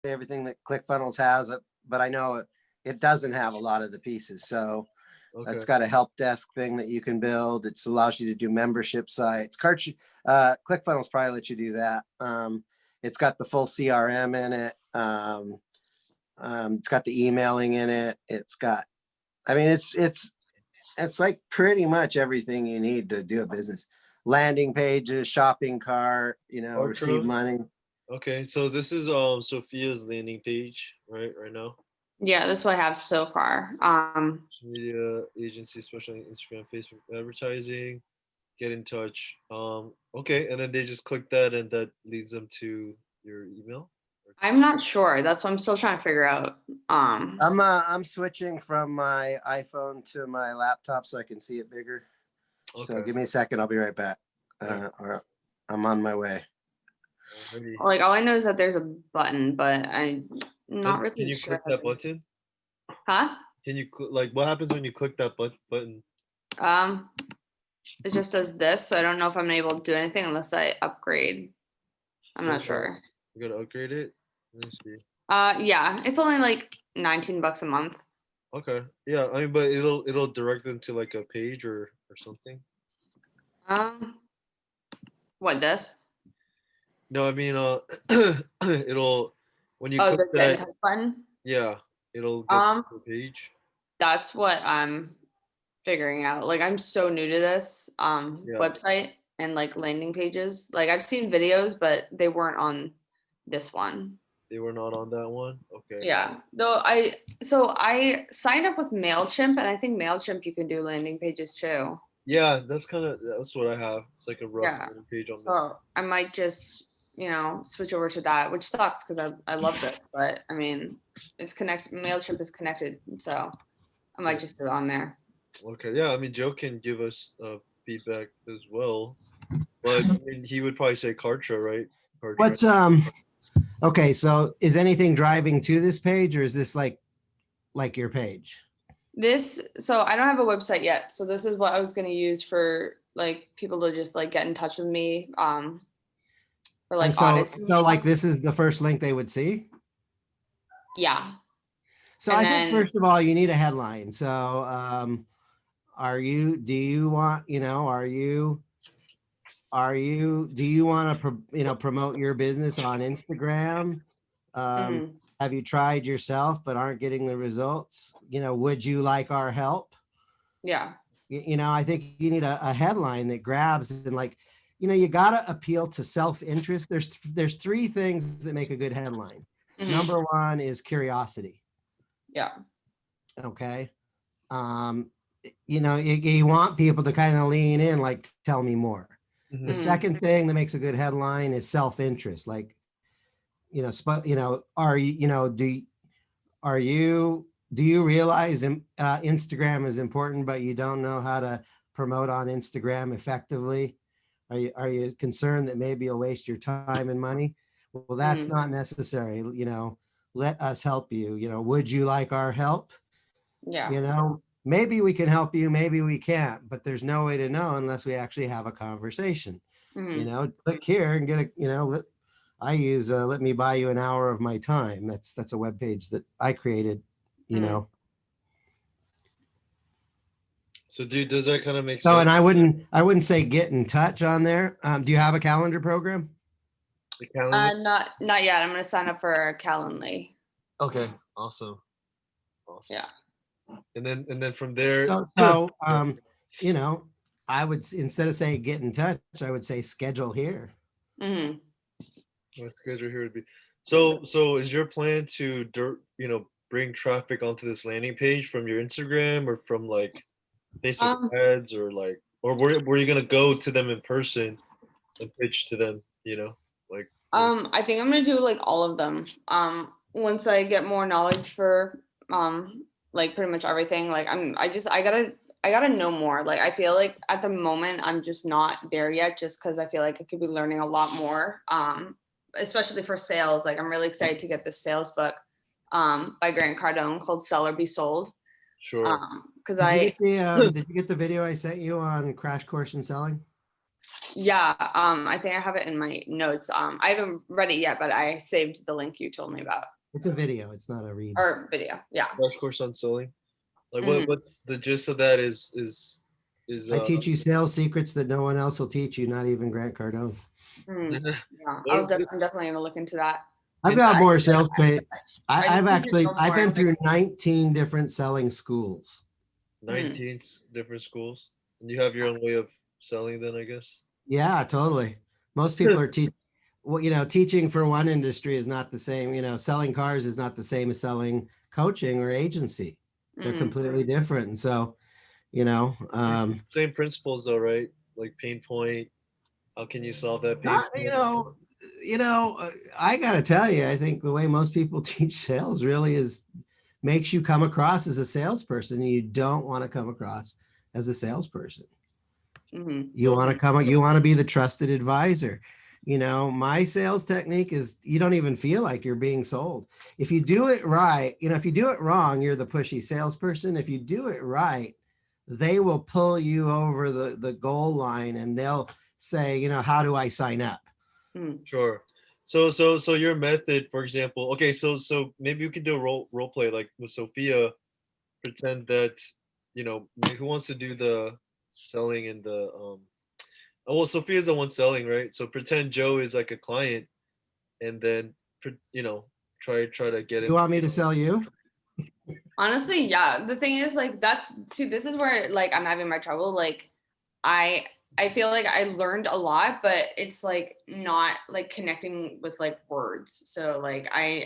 everything that ClickFunnels has, but I know it doesn't have a lot of the pieces. So Okay. it's got a help desk thing that you can build. It allows you to do membership sites. ClickFunnels probably lets you do that. It's got the full CRM in it. It's got the emailing in it. It's got, I mean, it's like pretty much everything you need to do a business. Landing pages, shopping cart, receive Artro. money. Okay, so this is Sophia's landing page, right now. Yeah, that's what I have so far. Social media agency, especially Instagram, Facebook advertising. Get in touch. Okay, and then they just click that, and that leads them to your email. I'm not sure. That's what I'm still trying to figure out. I'm switching from my iPhone to my laptop so I can see it bigger. Okay. So give me a second. I'll be right back. Or I'm on my way. Alrighty. Like all I know is that there's a button, but I'm not really Can you sure. click that button? Huh? Can you like what happens when you click that button? It just does this, so I don't know if I'm able to do anything unless I upgrade. I'm not sure. You gotta upgrade it. Let me see. Yeah, it's only like $19 a month. Okay. Yeah, I mean, but it'll direct them to like a page or something. What this? No, I mean, it'll when you Oh, click the get in that, touch button. yeah, it'll get to the page. That's what I'm figuring out. Like I'm so new to this website and like landing pages. Like I've seen videos, but they weren't on this one. They were not on that one. Okay. Yeah. Though I signed up with MailChimp, and I think MailChimp you can do landing pages too. Yeah, that's what I have. It's like a rough landing page on So I might just, switch over to that, which sucks because I love this, but I mean, it's connected. MailChimp is connected, so I might just do it on there. Okay, yeah, I mean, Joe can give us feedback as well, but I mean, he would probably say Kartra, right? Kartra. What's okay, so is anything driving to this page, or is this like your page? So I don't have a website yet, so this is what I was going to use for like people to just like get in touch with me for like audits. So like this is the first link they would see? Yeah. So I think first of all, you need a headline. So do you want to promote your business on Instagram? Have you tried yourself but aren't getting the results? Would you like our help? Yeah. I think you need a headline that grabs and like, you got to appeal to self-interest. There's three things that make a good headline. Number one is curiosity. Yeah. Okay. You want people to kind of lean in, like, tell me more. The second thing that makes a good headline is self-interest. Like, do you realize Instagram is important, but you don't know how to promote on Instagram effectively? Are you concerned that maybe you'll waste your time and money? Well, that's not necessary. Let us help you. Would you like our help? Yeah. Maybe we can help you, maybe we can't, but there's no way to know unless we actually have a conversation. Click here and get I use let me buy you an hour of my time. That's a web page that I created, So dude, does that kind of make sense? So, and I wouldn't say get in touch on there. Do you have a calendar program? The calendar? Not yet. I'm going to sign up for Calendly. Okay, awesome. Yeah. And then from there. So I would, instead of saying get in touch, I would say schedule here. My schedule here would be. So is your plan to bring traffic onto this landing page from your Instagram or from like Facebook ads or were you gonna go to them in person and pitch to them? I think I'm gonna do like all of them. Once I get more knowledge for like pretty much everything. Like I gotta know more. Like I feel like at the moment I'm just not there yet, just because I feel like I could be learning a lot more. Especially for sales. Like I'm really excited to get this sales book by Grant Cardone called Sell or Be Sold. Sure. Because did you get the video I sent you on Crash Course in Selling? Yeah, I think I have it in my notes. I haven't read it yet, but I saved the link you told me about, It's a video. It's not a read. or video. Yeah. Crash course on selling. Like Mhm. what's the gist of that is I teach you sales secrets that no one else will teach you, not even Grant Cardone. Mhm. Yeah, what- I'm definitely gonna look into that. I've Is got that- more sales training. I need to know I've more. been through 19 different selling schools. 19 different schools, and you have your own way of selling then, I guess. Yeah, totally. Most people are well, teaching for one industry is not the same. Selling cars is not the same as selling coaching or agency. They're Mhm. completely different. And so, Same principles though, right? Like pain point. How can you solve that pain not, point? I got to tell you, I think the way most people teach sales really makes you come across as a salesperson, and you don't want to come across as a salesperson. Mhm. You want to be the trusted advisor. My sales technique is you don't even feel like you're being sold. If you do it right, if you do it wrong, you're the pushy salesperson. If you do it right, they will pull you over the goal line and they'll say, how do I sign up? Mhm. Sure. So your method, for example, okay, so maybe we can do a role play like with Sophia, pretend that, who wants to do the selling and the oh, well, Sophia's the one selling, right? So pretend Joe is like a client and then try to get You him. want me to sell you? Honestly, yeah. The thing is, like, this is where like I'm having my trouble. Like, I feel like I learned a lot, but it's like not like connecting with like words. So like I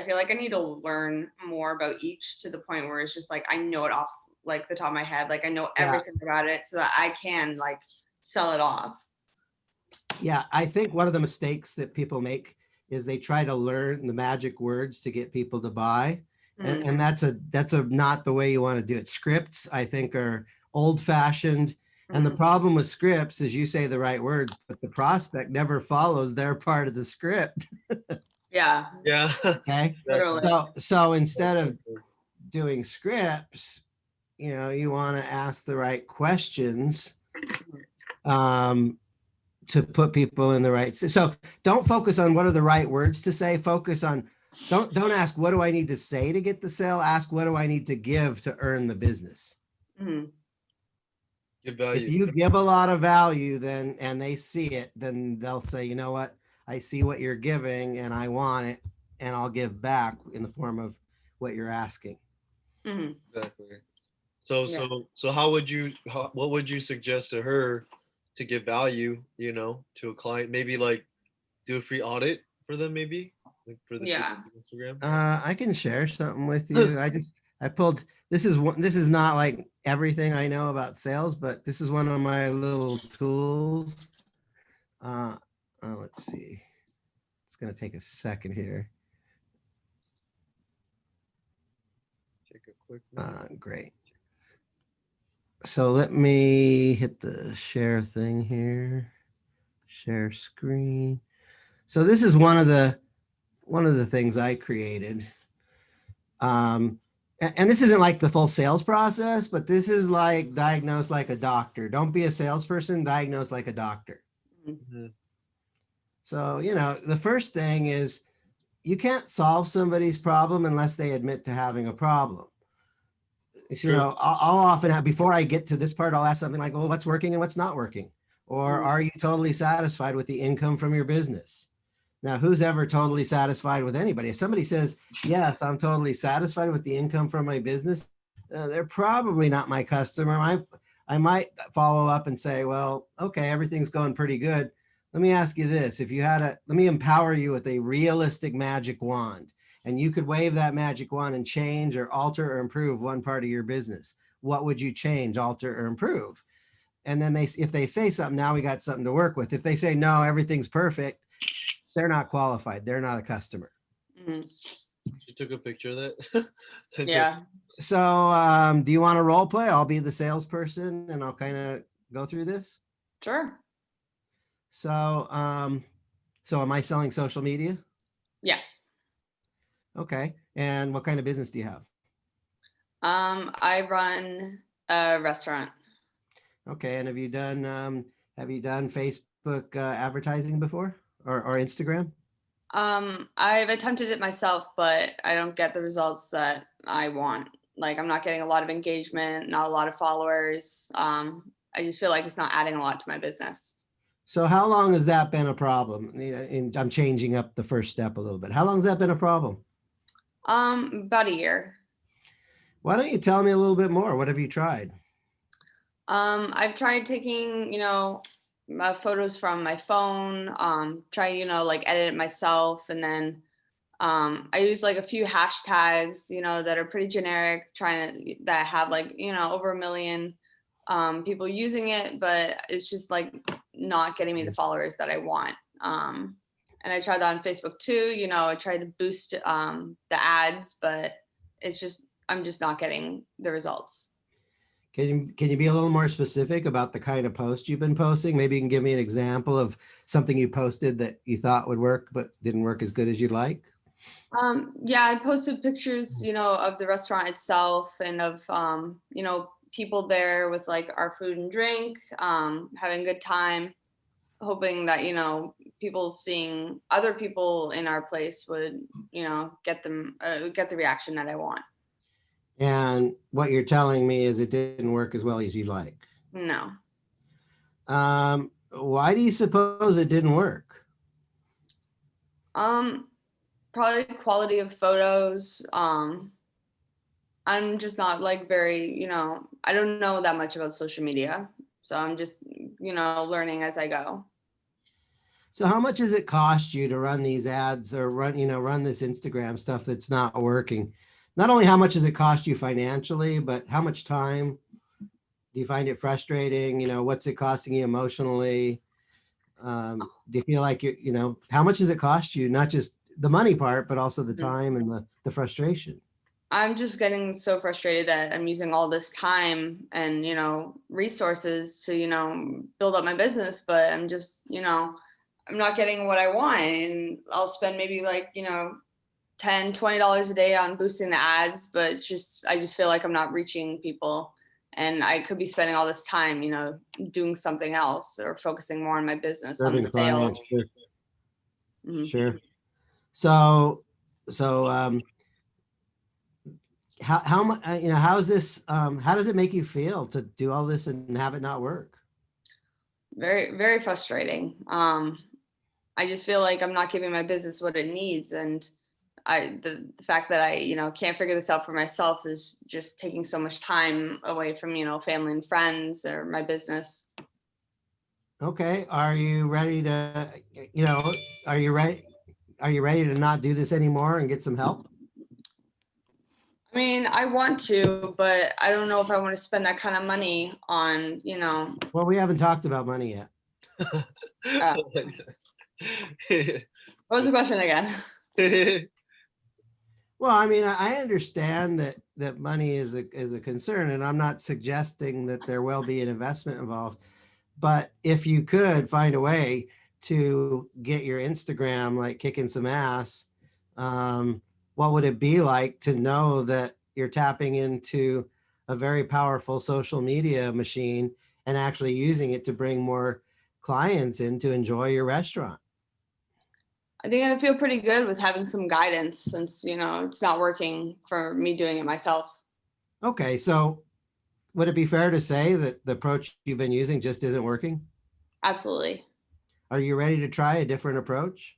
feel like I need to learn more about each to the point where it's just like I know it off like the top of my head. Like I know Yeah. everything about it so that I can like sell it off. Yeah, I think one of the mistakes that people make is they try to learn the magic words to get people to buy. Mhm. And that's not the way you want to do it. Scripts, I think, are old fashioned. And the Mhm. problem with scripts is you say the right words, but the prospect never follows their part of the script. Yeah, Yeah. Okay. literally. So instead of doing scripts, you want to ask the right questions to put people in the right. So don't focus on what are the right words to say. Focus on don't ask what do I need to say to get the sale. Ask what do I need to give to earn the business. Mhm. Give If value. you give a lot of value, then and they see it, then they'll say, you know what, I see what you're giving and I want it, and I'll give back in the form of what you're asking. Mhm. Exactly. So Yeah. so what would you suggest to her to give value, to a client? Maybe like do a free audit for them, maybe like for the Yeah. Instagram. I can share something with you. I pulled this is not like everything I know about sales, but this is one of my little tools. Let's see. It's gonna take a second here. Take a quick minute. Great. So let me hit the share thing here. Share screen. So this is one of the things I created. And this isn't like the full sales process, but this is like diagnose like a doctor. Don't be a salesperson, diagnose like a doctor. Mhm. So, the first thing is you can't solve somebody's problem unless they admit to having a problem. True. I'll often have, before I get to this part, I'll ask something like, well, what's working and what's not working? Or are you totally satisfied with the income from your business? Now, who's ever totally satisfied with anybody? If somebody says, yes, I'm totally satisfied with the income from my business, they're probably not my customer. I might follow up and say, well, okay, everything's going pretty good. Let me ask you this. Let me empower you with a realistic magic wand, and you could wave that magic wand and change or alter or improve one part of your business. What would you change, alter, or improve? And then if they say something, now we got something to work with. If they say, no, everything's perfect, they're not qualified. They're not a customer. Mhm. She took a picture of that. That's Yeah. So do you want to role play? I'll be the salesperson and I'll kind of go through this. Sure. So am I selling social media? Yes. Okay. And what kind of business do you have? I run a restaurant. Okay. And Have you done Facebook advertising before or Instagram? I've attempted it myself, but I don't get the results that I want. Like I'm not getting a lot of engagement, not a lot of followers. I just feel like it's not adding a lot to my business. So how long has that been a problem? And I'm changing up the first step a little bit. How long has that been a problem? About a year. Why don't you tell me a little bit more? What have you tried? I've tried taking, photos from my phone, try, like edit it myself. And then I use like a few hashtags, that are pretty generic, that have like, over 1 million people using it, but it's just like not getting me the followers that I want. And I tried that on Facebook too, I tried to boost the ads, but I'm just not getting the results. Can you be a little more specific about the kind of post you've been posting? Maybe you can give me an example of something you posted that you thought would work, but didn't work as good as you'd like. Yeah, I posted pictures, of the restaurant itself and of, people there with like our food and drink, having a good time, hoping that, people seeing other people in our place would, get the reaction that I want. And what you're telling me is it didn't work as well as you'd like. No. Why do you suppose it didn't work? Probably quality of photos. I'm just not like very, I don't know that much about social media. So I'm just, learning as I go. So how much does it cost you to run these ads or run this Instagram stuff that's not working? Not only how much does it cost you financially, but how much time? Do you find it frustrating? What's it costing you emotionally? Do you feel like how much does it cost you? Not just the money part, but also the time and the frustration. I'm just getting so frustrated that I'm using all this time and, resources to, build up my business, but I'm just, I'm not getting what I want. And I'll spend maybe like, $10, $20 a day on boosting the ads, but I just feel like I'm not reaching people. And I could be spending all this time, doing something else or focusing more on my business, on the Serving clients, sales. sure. Mhm. Sure. So how much, how's this, how does it make you feel to do all this and have it not work? Very, very frustrating. I just feel like I'm not giving my business what it needs. And the fact that I, can't figure this out for myself is just taking so much time away from, family and friends or my business. Okay. Are you ready to, are you ready to not do this anymore and get some help? I mean, I want to, but I don't know if I want to spend that kind of money on, Well, we haven't talked about money yet. What was the question again? Well, I mean, I understand that money is a concern, and I'm not suggesting that there will be an investment involved. But if you could find a way to get your Instagram like kicking some ass, what would it be like to know that you're tapping into a very powerful social media machine and actually using it to bring more clients in to enjoy your restaurant? I think I'd feel pretty good with having some guidance since, it's not working for me doing it myself. Okay, so would it be fair to say that the approach you've been using just isn't working? Absolutely. Are you ready to try a different approach?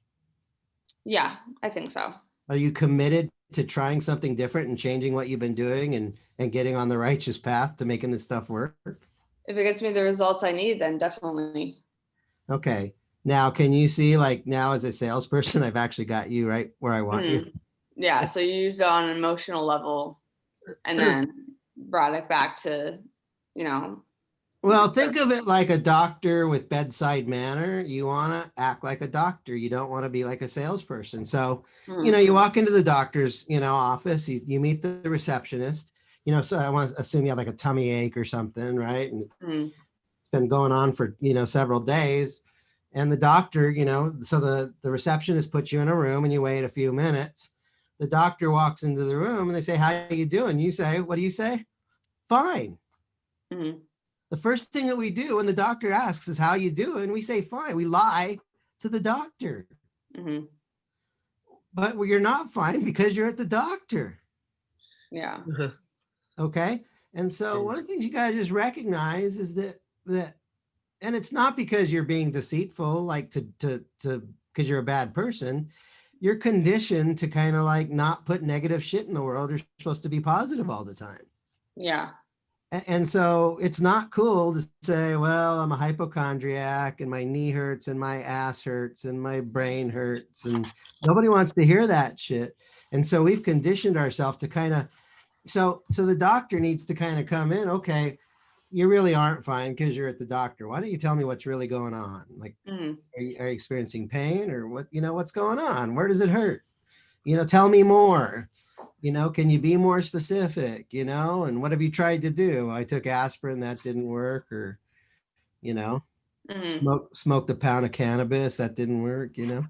Yeah, I think so. Are you committed to trying something different and changing what you've been doing and getting on the righteous path to making this stuff work? If it gets me the results I need, then definitely. Okay. Now, can you see, like, now as a salesperson, I've actually got you right where I want you? Yeah, so you used it on an emotional level and then brought it back to, Well, think of it like a doctor with bedside manner. You want to act like a doctor. You don't want to be like a salesperson. So, you walk into the doctor's, office, you meet the receptionist, so I want to assume you have like a tummy ache or something, right? And it's been going on for, several days. And the doctor, so the receptionist puts you in a room and you wait a few minutes. The doctor walks into the room and they say, "How are you doing?" You say, "What do you say?" "Fine." The first thing that we do when the doctor asks is how you doing, we say fine. We lie to the doctor. Hmm. But you're not fine because you're at the doctor. Yeah. Okay. And so one of the things you gotta just recognize is that and it's not because you're being deceitful, like to because you're a bad person. You're conditioned to kind of like not put negative shit in the world. You're supposed to be positive all the time. Yeah. And so it's not cool to say, well, I'm a hypochondriac and my knee hurts and my ass hurts and my brain hurts. And nobody wants to hear that shit. And so we've conditioned ourselves to kind of, so the doctor needs to kind of come in. Okay, you really aren't fine because you're at the doctor. Why don't you tell me what's really going on? Like, Hmm. are you experiencing pain or what, what's going on? Where does it hurt? Tell me more. Can you be more specific, and what have you tried to do? I took aspirin, that didn't work, or, you know, Hmm. smoked a pound of cannabis, that didn't work, Yeah.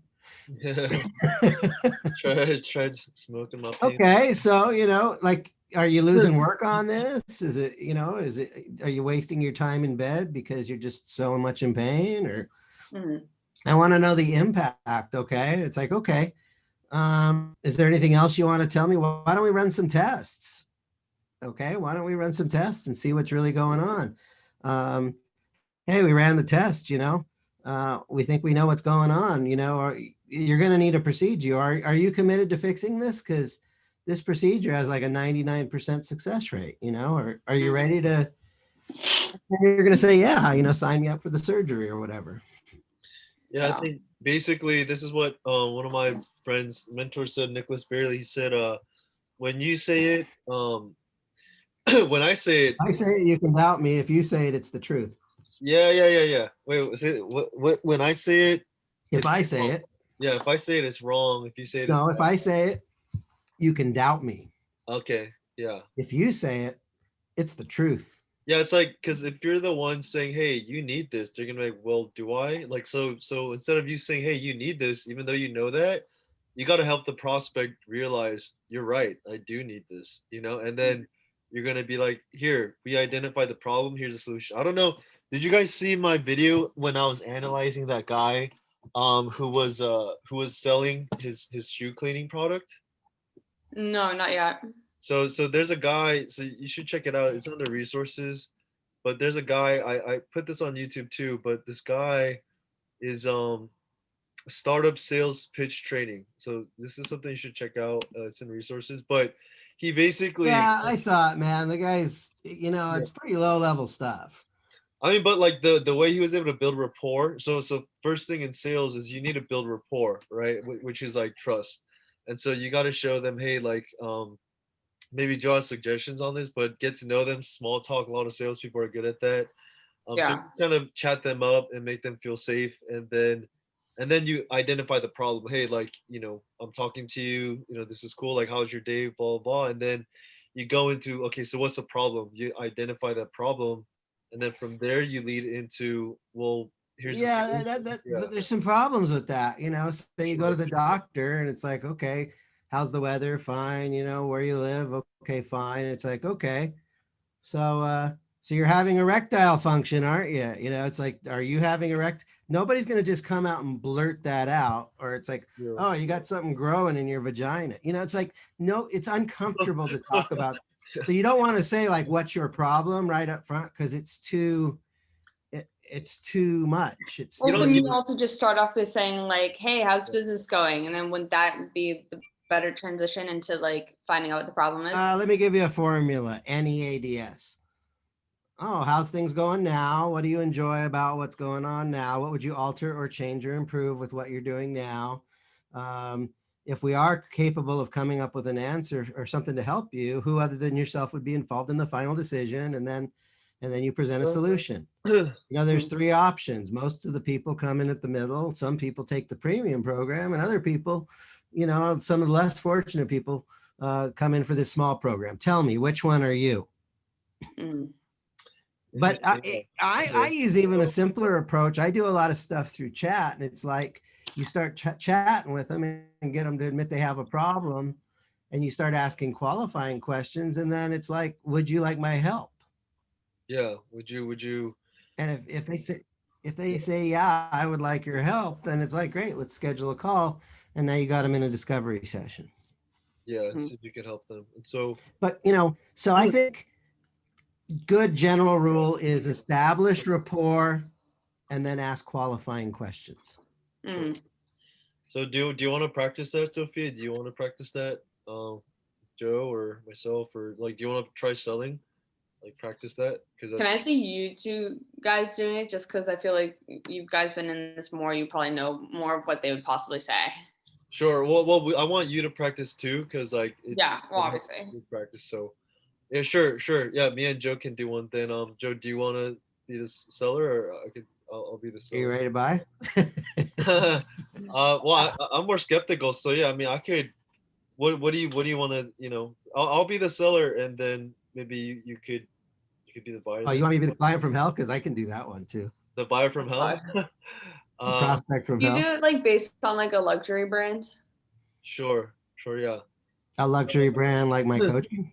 Tried smoking my pain. Okay, so, like, are you losing work on this? Are you wasting your time in bed because you're just so much in pain? Or Hmm. I want to know the impact. Okay. It's like, okay, is there anything else you want to tell me? Why don't we run some tests? Okay, why don't we run some tests and see what's really going on? Um, hey, we ran the test, we think we know what's going on, or you're going to need a procedure. Are you committed to fixing this? Because this procedure has like a 99% success rate, or are you ready to, you're going to say, yeah, sign me up for the surgery or whatever. Yeah, I Yeah. think basically this is what one of my friends, mentors said, Nicholas Bailey. He said, when you say it, when I say it, I say it, you can doubt me. If you say it, it's the truth. yeah. Wait, say it, what? When I say it, If it's I say wrong. it, Yeah, if I say it, it's wrong. If you say it, it's no, if I say it, you can doubt me. okay. Yeah. If you say it, it's the truth. Yeah, it's like because if you're the one saying, "Hey, you need this," they're gonna be like, "Well, do I?" Like, so instead of you saying, "Hey, you need this," even though you know that, you got to help the prospect realize you're right. I do need this, and then you're gonna be like, "Here, we identify the problem. Here's a solution." I don't know. Did you guys see my video when I was analyzing that guy, who was selling his shoe cleaning product? No, not yet. So there's a guy, so you should check it out. It's under resources, but there's a guy, I put this on YouTube too, but this guy is startup sales pitch training. So this is something you should check out. It's in resources, but he basically Yeah, I saw it, man. The guy's, yeah. it's pretty low level stuff. I mean, but like the way he was able to build rapport. So first thing in sales is you need to build rapport, right? Which is like trust. And so you got to show them, hey, like maybe draw suggestions on this, but get to know them. Small talk. A lot of salespeople are good at that. So Yeah. kind of chat them up and make them feel safe, and then you identify the problem. Hey, like I'm talking to you. This is cool. Like, how's your day? Blah blah blah. And then you go into okay. So what's the problem? You identify that problem, and then from there you lead into well, here's the Yeah, solution. Yeah. but there's some problems with that, So you go to Right. the doctor and it's like, okay, how's the weather? Fine. Where you live? Okay, fine. It's like, okay. So you're having erectile function, aren't you? It's like, are you having Nobody's going to just come out and blurt that out. Or it's like, Yeah. oh, you got something growing in your vagina. It's like, no, it's uncomfortable to talk about. So you don't want to say like, what's your problem right up front? Because it's too much. It's You Well, don't can too, you also just start off by saying like, "Hey, how's business going?" And then wouldn't that be the better transition into like finding out what the problem is? let me give you a formula, NEADS. Oh, how's things going now? What do you enjoy about what's going on now? What would you alter or change or improve with what you're doing now? If we are capable of coming up with an answer or something to help you, who other than yourself would be involved in the final decision? And then you present a solution. There's three options. Most of the people come in at the middle. Some people take the premium program, and other people, some of the less fortunate people come in for this small program. Tell me, which one are you? Mm. But Interesting. I use even a simpler approach. I do a lot of stuff through chat, and it's like you start chatting with them and get them to admit they have a problem, and you start asking qualifying questions, and then it's like, would you like my help? Yeah. Would you? And if they say, yeah, I would like your help, then it's like, great, let's schedule a call. And now you got them in a discovery session. Yeah, and Mhm. see if you can help them. And so, But, so I think good general rule is establish rapport and then ask qualifying questions. Mm. so do you want to practice that, Sophia? Do you want to practice that, Joe or myself, or like, do you want to try selling? Like, practice that because Can I that's see you two guys doing it? Just because I feel like you guys been in this more, you probably know more of what they would possibly say. sure. I want you to practice too because like Yeah, well, it helps obviously. you practice. So yeah, sure. Yeah, me and Joe can do one. Then, Joe, do you want to be the seller, or I'll be the Are you seller. ready to buy? Well, I'm more skeptical. So yeah, I mean, I could. What do you want to? I'll be the seller, and then maybe you could be the buyer. Oh, you Then want me to be the client from hell? Because I can do that one too. the buyer from Uh, hell. The uh, prospect from You do hell. it like based on like a luxury brand, sure, yeah. A luxury brand like my coaching.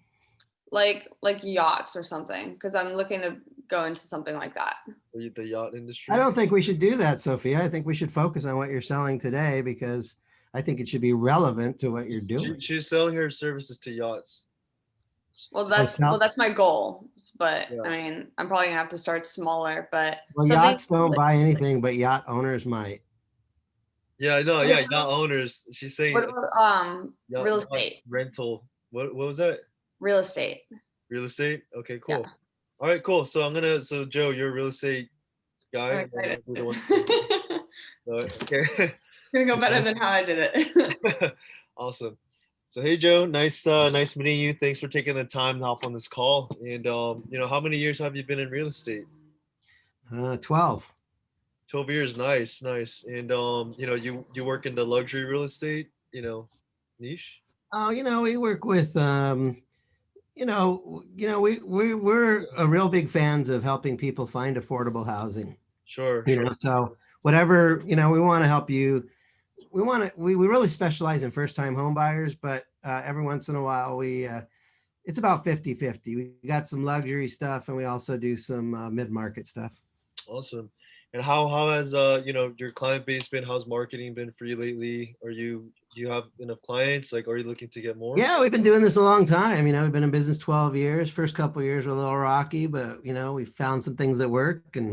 like yachts or something. Because I'm looking to go into something like that. The yacht industry. I don't think we should do that, Sophia. I think we should focus on what you're selling today because I think it should be relevant to what you're doing. She's selling her services to yachts. Well, Oh, that's my goal. But I Yeah. mean, I'm probably gonna have to start smaller. But well, something yachts don't buy anything, but yacht owners might. Yeah, I know. what Yeah, about, yacht owners. She's saying what about yacht, real yacht estate? rental. What was that? Real estate. Real estate? Okay, Yeah, cool. All right, cool. So Joe, you're a real estate guy. I'm And then excited. I'll be the one. It's Okay. gonna go better than how I did it. Awesome. So hey Joe, nice meeting you. Thanks for taking the time to hop on this call. And how many years have you been in real estate? 12. 12 years. Nice. And you work in the luxury real estate, niche. Oh, we work with, we're a real big fans of helping people find affordable housing. Sure. So whatever, we want to help you. We really specialize in first time home buyers, but every once in a while it's about 50-50. We got some luxury stuff and we also do some mid-market stuff. Awesome. And how has your client base been? How's marketing been for you lately? Do you have enough clients? Like, are you looking to get more? Yeah, we've been doing this a long time. We've been in business 12 years. First couple of years were a little rocky, but we found some things that work but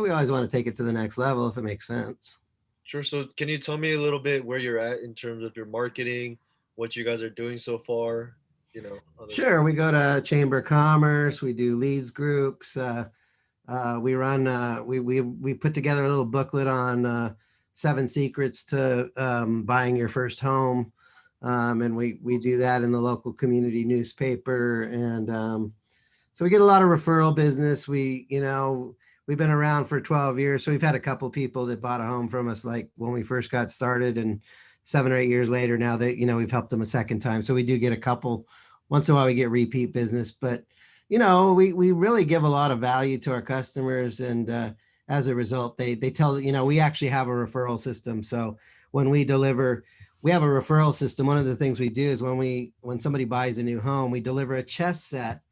we always want to take it to the next level if it makes sense. Sure. So can you tell me a little bit where you're at in terms of your marketing, what you guys are doing so far? Other Sure, we go to Chamber of Commerce, we do leads groups, we run, we put together a little booklet on 7 secrets to buying your first home. And we do that in the local community newspaper. And so we get a lot of referral business. We've been around for 12 years. So we've had a couple of people that bought a home from us, like when we first got started, and 7 or 8 years later now that, we've helped them a second time. So we do get a couple, once in a while we get repeat business, but we really give a lot of value to our customers. And as a result, they tell, we actually have a referral system. So when we deliver, we have a referral system. One of the things we do is when somebody buys a new home, we deliver a chess set.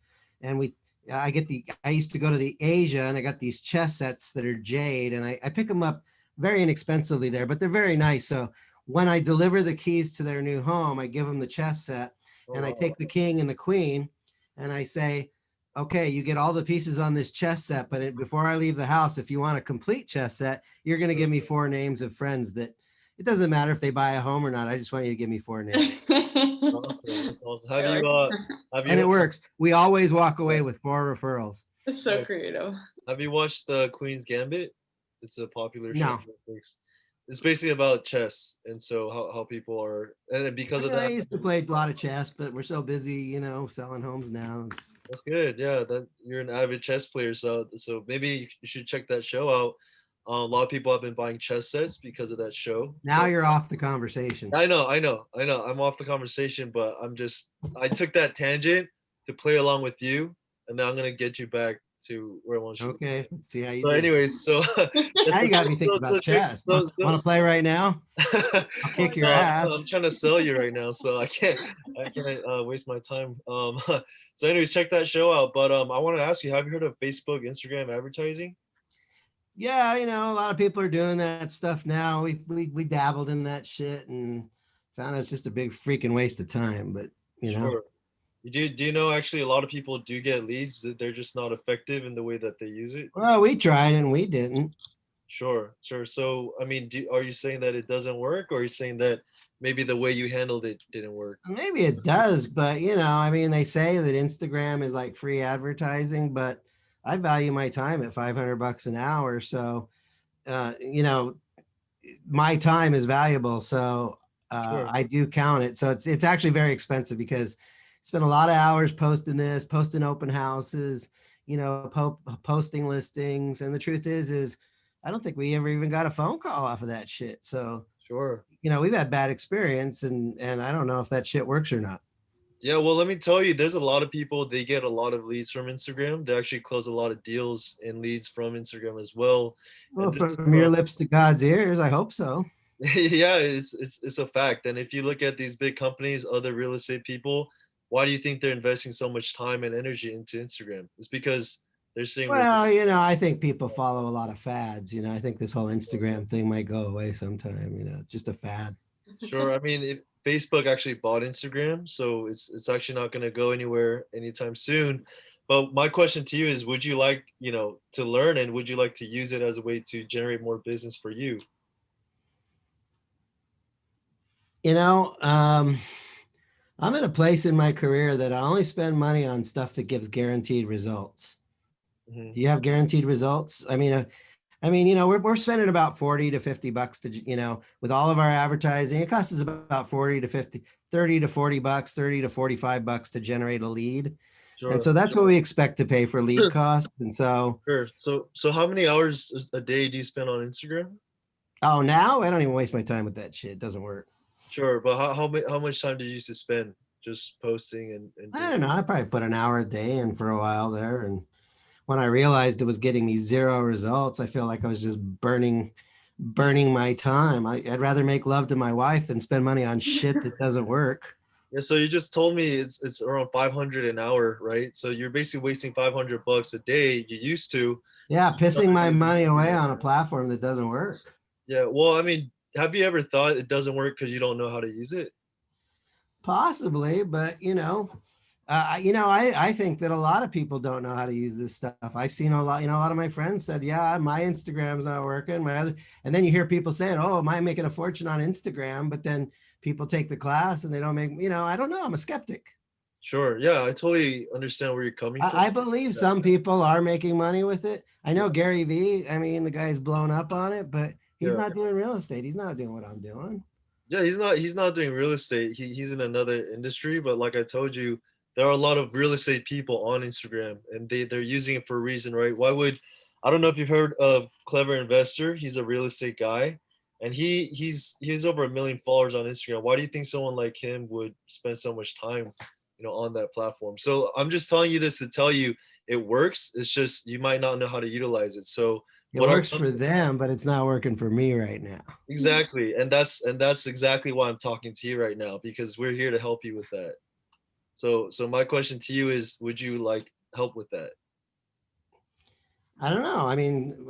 And I used to go to the Asia and I got these chess sets that are jade, and I pick them up very inexpensively there, but they're very nice. So when I deliver the keys to their new home, I give them the chess set, and I take the king and the queen and I say, okay, you get all the pieces on this chess set, but before I leave the house, if you want a complete chess set, you're going to give me 4 names of friends that it doesn't matter if they buy a home or not. I just want you to give me 4 names. Awesome. That's awesome. And it works. We always walk away with 4 referrals. It's so creative. Have you watched the Queen's Gambit? It's a popular show No. on Netflix. It's basically about chess, and so how people are, and because of I that, used to play a lot of chess, but we're so busy, selling homes now. that's good. Yeah, that you're an avid chess player, so maybe you should check that show out. A lot of people have been buying chess sets because of that show. Now So, you're off the conversation. I know. I'm off the conversation, but I took that tangent to play along with you, and then I'm gonna get you back to where I want you to. Okay, let's see how you So do. anyways, so Now you got me thinking about chess. Want to play right now? I'll kick your no, ass. I'm trying to sell you right now, so I can't waste my time. So anyways, check that show out. But I want to ask you, have you heard of Facebook, Instagram advertising? Yeah, a lot of people are doing that stuff now. We dabbled in that shit and found it's just a big freaking waste of time. But Sure. Do you know actually a lot of people do get leads that they're just not effective in the way that they use it? well, we tried and we didn't. Sure, sure. So, I mean, are you saying that it doesn't work, or are you saying that maybe the way you handled it didn't work? Maybe it does, but I mean, they say that Instagram is like free advertising, but I value my time at 500 bucks an hour. So, uh, you know, my time is valuable. So, Sure. I do count it. So it's actually very expensive because I spend a lot of hours posting this, posting open houses, posting listings. And the truth is I don't think we ever even got a phone call off of that shit. So, Sure. we've had bad experience and I don't know if that shit works or not. Yeah, well, let me tell you, there's a lot of people, they get a lot of leads from Instagram. They actually close a lot of deals and leads from Instagram as well. Well, And this is from your from, lips to God's ears, I hope so. yeah, it's a fact. And if you look at these big companies, other real estate people, why do you think they're investing so much time and energy into Instagram? It's because they're seeing results. Well, I think people follow a lot of fads. I think this whole Instagram thing might go away sometime. It's just a fad. Sure. I mean, Facebook actually bought Instagram, so it's actually not going to go anywhere anytime soon. But my question to you is, would you like, to learn, and would you like to use it as a way to generate more business for you? You know, um, I'm at a place in my career that I only spend money on stuff that gives guaranteed results. Hmm. Do you have guaranteed results? We're spending about 40 to 50 bucks to, with all of our advertising. It costs us about 40 to 50, 30 to 40 bucks, 30 to 45 bucks to generate a lead. And Sure. so that's what we expect to pay for lead costs. And so, Sure. So how many hours a day do you spend on Instagram? oh, now I don't even waste my time with that shit. It doesn't work. Sure, but how much time did you used to spend just posting and I doing? don't know. I probably put an hour a day in for a while there. And when I realized it was getting me zero results, I feel like I was just burning my time. I'd rather make love to my wife than spend money on shit that doesn't work. Yeah, so you just told me it's around 500 an hour, right? So you're basically wasting 500 bucks a day. You used to. Yeah, pissing my money away on a platform that doesn't work. Yeah, well, I mean, have you ever thought it doesn't work because you don't know how to use it? Possibly, but I think that a lot of people don't know how to use this stuff. I've seen a lot, a lot of my friends said, yeah, my Instagram's not working. And then you hear people saying, oh, am I making a fortune on Instagram? But then people take the class and they don't make, I don't know. I'm a skeptic. Sure. Yeah, I totally understand where you're coming from. I believe some people are making money with it. I know Gary Vee, the guy's blown up on it, but he's Yeah. not doing real estate. He's not doing what I'm doing. Yeah, he's not doing real estate. He's in another industry, but like I told you, there are a lot of real estate people on Instagram, and they're using it for a reason, right? I don't know if you've heard of Clever Investor. He's a real estate guy, and he's over 1 million followers on Instagram. Why do you think someone like him would spend so much time, on that platform? So I'm just telling you this to tell you it works. It's just you might not know how to utilize it. So It what I'm works for them, but it's not working for me right now. exactly, and that's exactly why I'm talking to you right now, because we're here to help you with that. So my question to you is, would you like help with that? I don't know.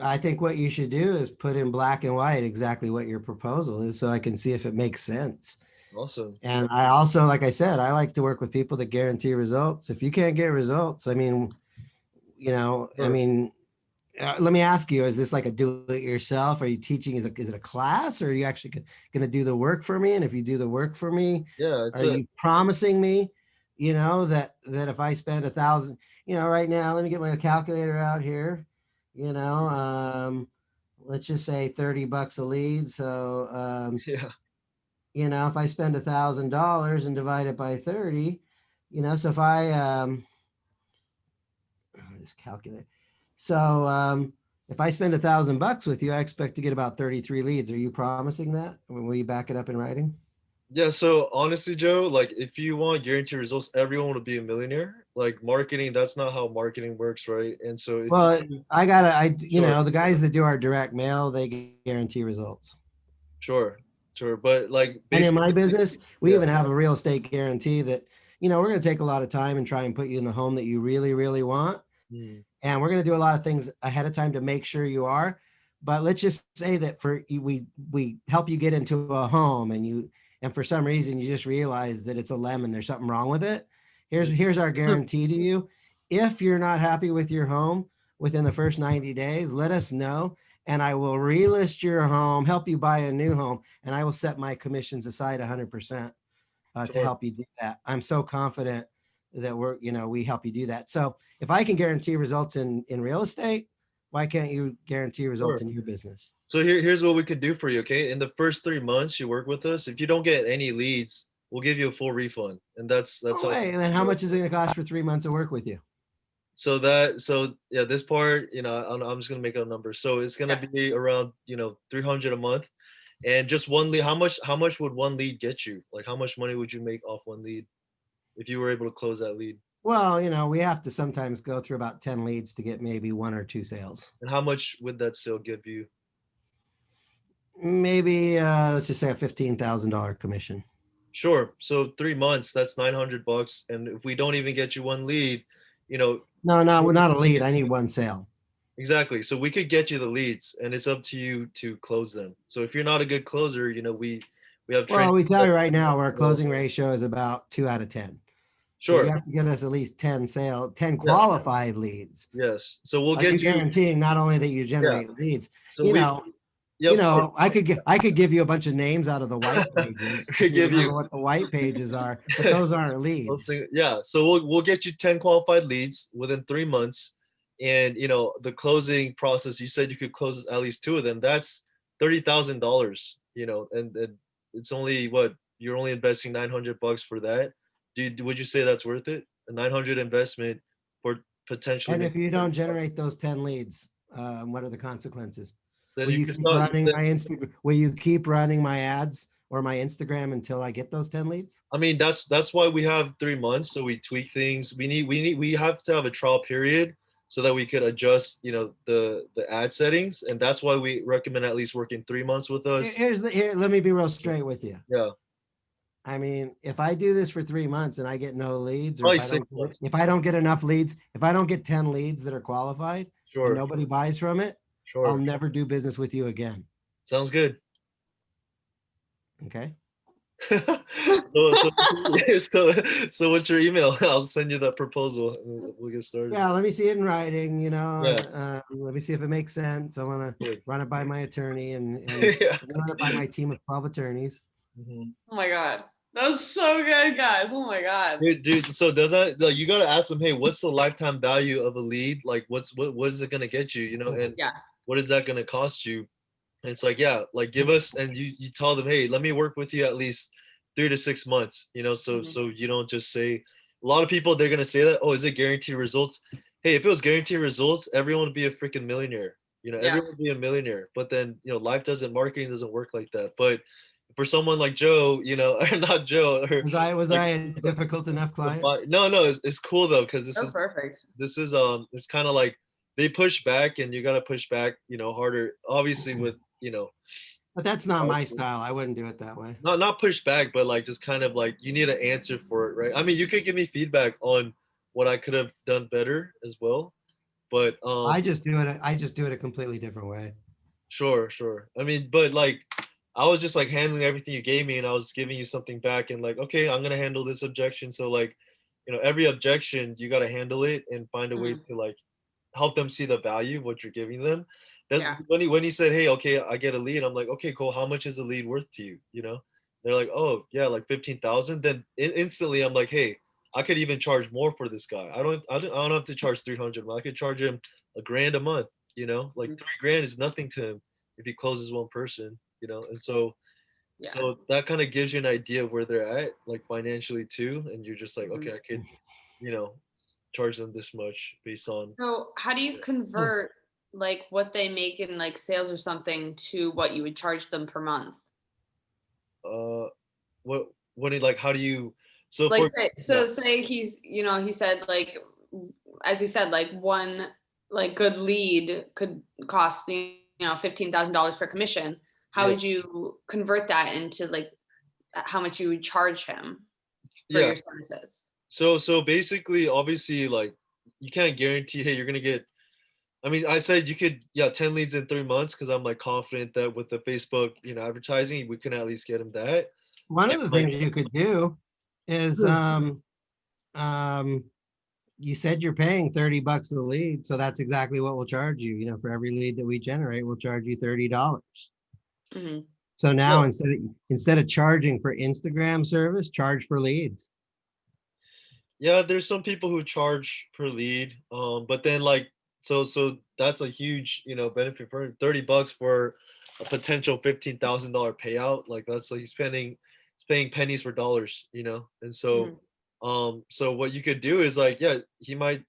I think what you should do is put in black and white exactly what your proposal is so I can see if it makes sense. Awesome. And I also, like I said, I like to work with people that guarantee results. If you can't get results, you know, I Sure. mean, let me ask you, is this like a do it yourself? Are you teaching? Is it a class or are you actually going to do the work for me? And if you do the work for me, Yeah, are you promising me, that if I spend 1,000, right now, let me get my calculator out here, you know, let's just say 30 bucks a lead. So, yeah, if I spend $1,000 and divide it by 30, so if I, this calculator. So, if I spend 1,000 bucks with you, I expect to get about 33 leads. Are you promising that? Will you back it up in writing? Yeah, so honestly, Joe, like if you want guaranteed results, everyone will be a millionaire. Like marketing, that's not how marketing works, right? And so if Well, you, sure, the guys that do our direct mail, they guarantee results. sure, sure, but like And in basically, my business, we yeah, even have a real estate guarantee that, we're going to take a lot of time and try and put you in the home that you really, really want. mm, And we're going to do a lot of things ahead of time to make sure you are. But let's just say that we help you get into a home and for some reason you just realize that it's a lemon, there's something wrong with it. mm, Here's our guarantee to you. If you're not happy with your home within the first 90 days, let us know and I will relist your home, help you buy a new home, and I will set my commissions aside 100% to sure, help you do that. I'm so confident that we help you do that. So if I can guarantee results in real estate, why can't you guarantee results sure. in your business? So here's what we could do for you, okay? In the first 3 months you work with us, if you don't get any leads, we'll give you a full refund, and that's Oh, how. wait, and then how much is it going to cost for 3 months of work with you? So yeah, this part, I'm just gonna make a number. So it's gonna Yeah. be around 300 a month, and just one lead. How much would one lead get you? Like how much money would you make off one lead if you were able to close that lead? Well, we have to sometimes go through about 10 leads to get maybe one or two sales. And how much would that sale give you? Maybe let's just say a $15,000 commission. Sure. So 3 months, that's $900, and if we don't even get you one lead, you know, No, no, we well, we not a could lead. get I need one sale. exactly. So we could get you the leads, and it's up to you to close them. So if you're not a good closer, we have training. Well, we tell you right now, our closing ratio is about 2 out of 10. So you Sure. have to get us at least 10 Yeah. qualified leads. Yes. So we'll Are you get you. guaranteeing not only that you Yeah. generate leads, So you we. know, Yeah, of course. I could give you a bunch of names out of the white pages We if could you give you. remember what the white pages are, but those aren't leads. Yeah. So we'll get you 10 qualified leads within 3 months, and the closing process. You said you could close at least two of them. That's $30,000. And it's only what you're only investing $900 for that. Would you say that's worth it? A 900 investment for potentially And if making you don't 30,000. generate those 10 leads, what are the consequences? Then Will you you can keep start. running my Instagram? Will you keep running my ads or my Instagram until I get those 10 leads? I mean, that's why we have 3 months, so we tweak things. We have to have a trial period so that we could adjust, the ad settings, and that's why we recommend at least working 3 months with us. Let me be real straight with you. Yeah, I mean, if I do this for 3 months and I get no leads, or probably 6 months. if I don't get enough leads, if I don't get 10 leads that are qualified and Sure, nobody buys from it, I'll sure. never do business with you again. Sounds good. Okay. So so what's your email? I'll send you that proposal, and we'll get started. Yeah, let me see it in writing, Yeah, let me see if it makes sense. I want to good. run it by my attorney and Yeah. run it by my team of 12 attorneys. Mhm. Oh my god. That was so good, guys. Oh my god. Dude, so does that like you gotta ask them, hey, what's the lifetime value of a lead? Like what is it gonna get you, and Yeah. what is that gonna cost you? And it's like, yeah, like give us and you tell them, hey, let me work with you at least 3 to 6 months, so Mhm. so you don't just say a lot of people they're gonna say that, oh, is it guaranteed results? Hey, if it was guaranteed results, everyone would be a freaking millionaire. Yeah. Everyone would be a millionaire. But then, life doesn't marketing doesn't work like that. But for someone like Joe, or not Joe, or Was like I a difficult enough client? no, no, it's cool though, because this So is perfect. this is it's kind of like they push back and you gotta push back, harder. Obviously, with But that's not my style. I wouldn't do it that way. not push back, but like just kind of like you need an answer for it, right? I mean, you could give me feedback on what I could have done better as well, but I just do it a completely different way. sure, sure. I mean, but like I was just like handling everything you gave me, and I was giving you something back, and like, okay, I'm gonna handle this objection. So like, every objection you gotta handle it and find a way Mhm. to like help them see the value of what you're giving them. That's Yeah. when he said, "Hey, okay, I get a lead." I'm like, "Okay, cool. How much is a lead worth to you?" They're like, "Oh, yeah, like 15,000." Then instantly, I'm like, "Hey, I could even charge more for this guy. I don't have to charge 300. I could charge him a grand a month. Like Mhm. 3 grand is nothing to him if he closes one person. And so Yeah. so that kind of gives you an idea of where they're at, like financially too. And you're just like, okay, Mhm. I could, you know, charge them this much based on. So how do you convert like what they make in like sales or something to what you would charge them per month? Uh, what like how do you so Like, for yeah, say he's, he said like, as you said, like one like good lead could cost $15,000 per commission. How yeah, would you convert that into like how much you would charge him for yeah. your services? So basically, obviously, like you can't guarantee, hey, you're gonna get. I mean, I said you could, yeah, 10 leads in 3 months because I'm like confident that with the Facebook, advertising, we can at least get him that. One And of the like, things you could do is, um, you said you're paying 30 bucks a lead, so that's exactly what we'll charge you. For every lead that we generate, we'll charge you $30. Hmm. So now yeah, instead of charging for Instagram service, charge for leads. yeah, there's some people who charge per lead, but then like, so that's a huge, benefit for him. 30 bucks for a potential $15,000 payout. Like that's like he's paying pennies for dollars, and so, Hmm. so what you could do is like, yeah, he might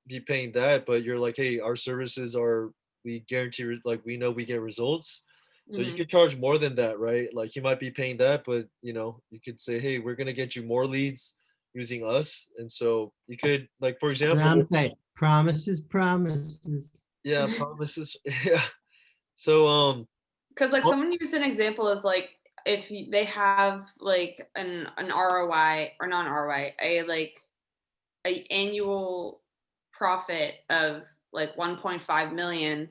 be paying that, but you're like, hey, our services are we guarantee like we know we get results. So you Hmm. could charge more than that, right? Like you might be paying that, but you could say, hey, we're gonna get you more leads using us. And so you could like for I'm example, saying promises, promises. yeah, promises. Yeah. So Because like well, someone used an example as like if they have like an ROI or non ROI, a annual profit of like 1.5 million,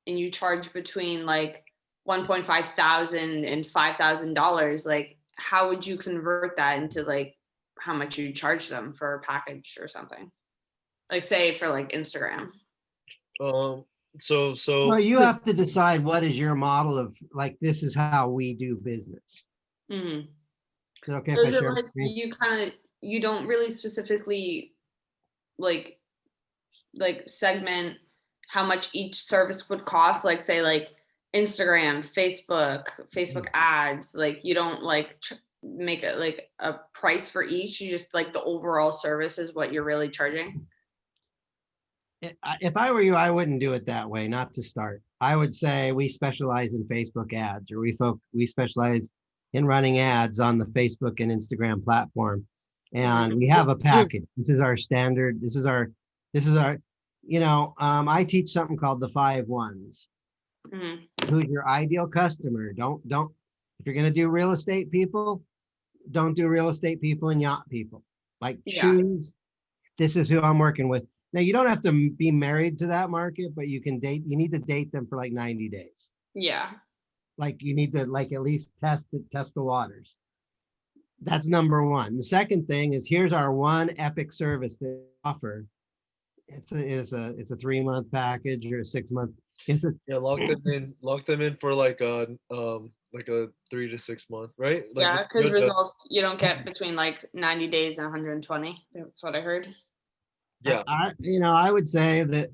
and you charge between like 1.5 thousand and $5,000, like how would you convert that into like how much you charge them for a package or something? Like say for like Instagram. um so Well, so you have to decide what is your model of, like, this is how we do business. Hmm. Is it okay So if I is it share my like screen? you don't really specifically like segment how much each service would cost, like say like Instagram, Facebook ads, like you don't like make it like a price for each, you just like the overall service is what you're really charging? If I were you, I wouldn't do it that way, not to start. I would say we specialize in Facebook ads, or we specialize in running ads on the Facebook and Instagram platform. And Hmm. we have a package. This is our standard. This is our, I teach something called the 5 1s. Hmm. Who's your ideal customer? Don't, if you're going to do real estate people, don't do real estate people and yacht people. Like, Yeah. choose, this is who I'm working with. Now, you don't have to be married to that market, but you need to date them for like 90 days. Yeah. Like, you need to like at least test the waters. That's number one. The second thing is, here's our one epic service that we offer. It's a 3 month package or a 6 month. It's a yeah, lock them in for like a 3 to 6 month, right? Like Yeah, because good results you don't get between like 90 days and 120. That's what I heard. yeah. I would say that,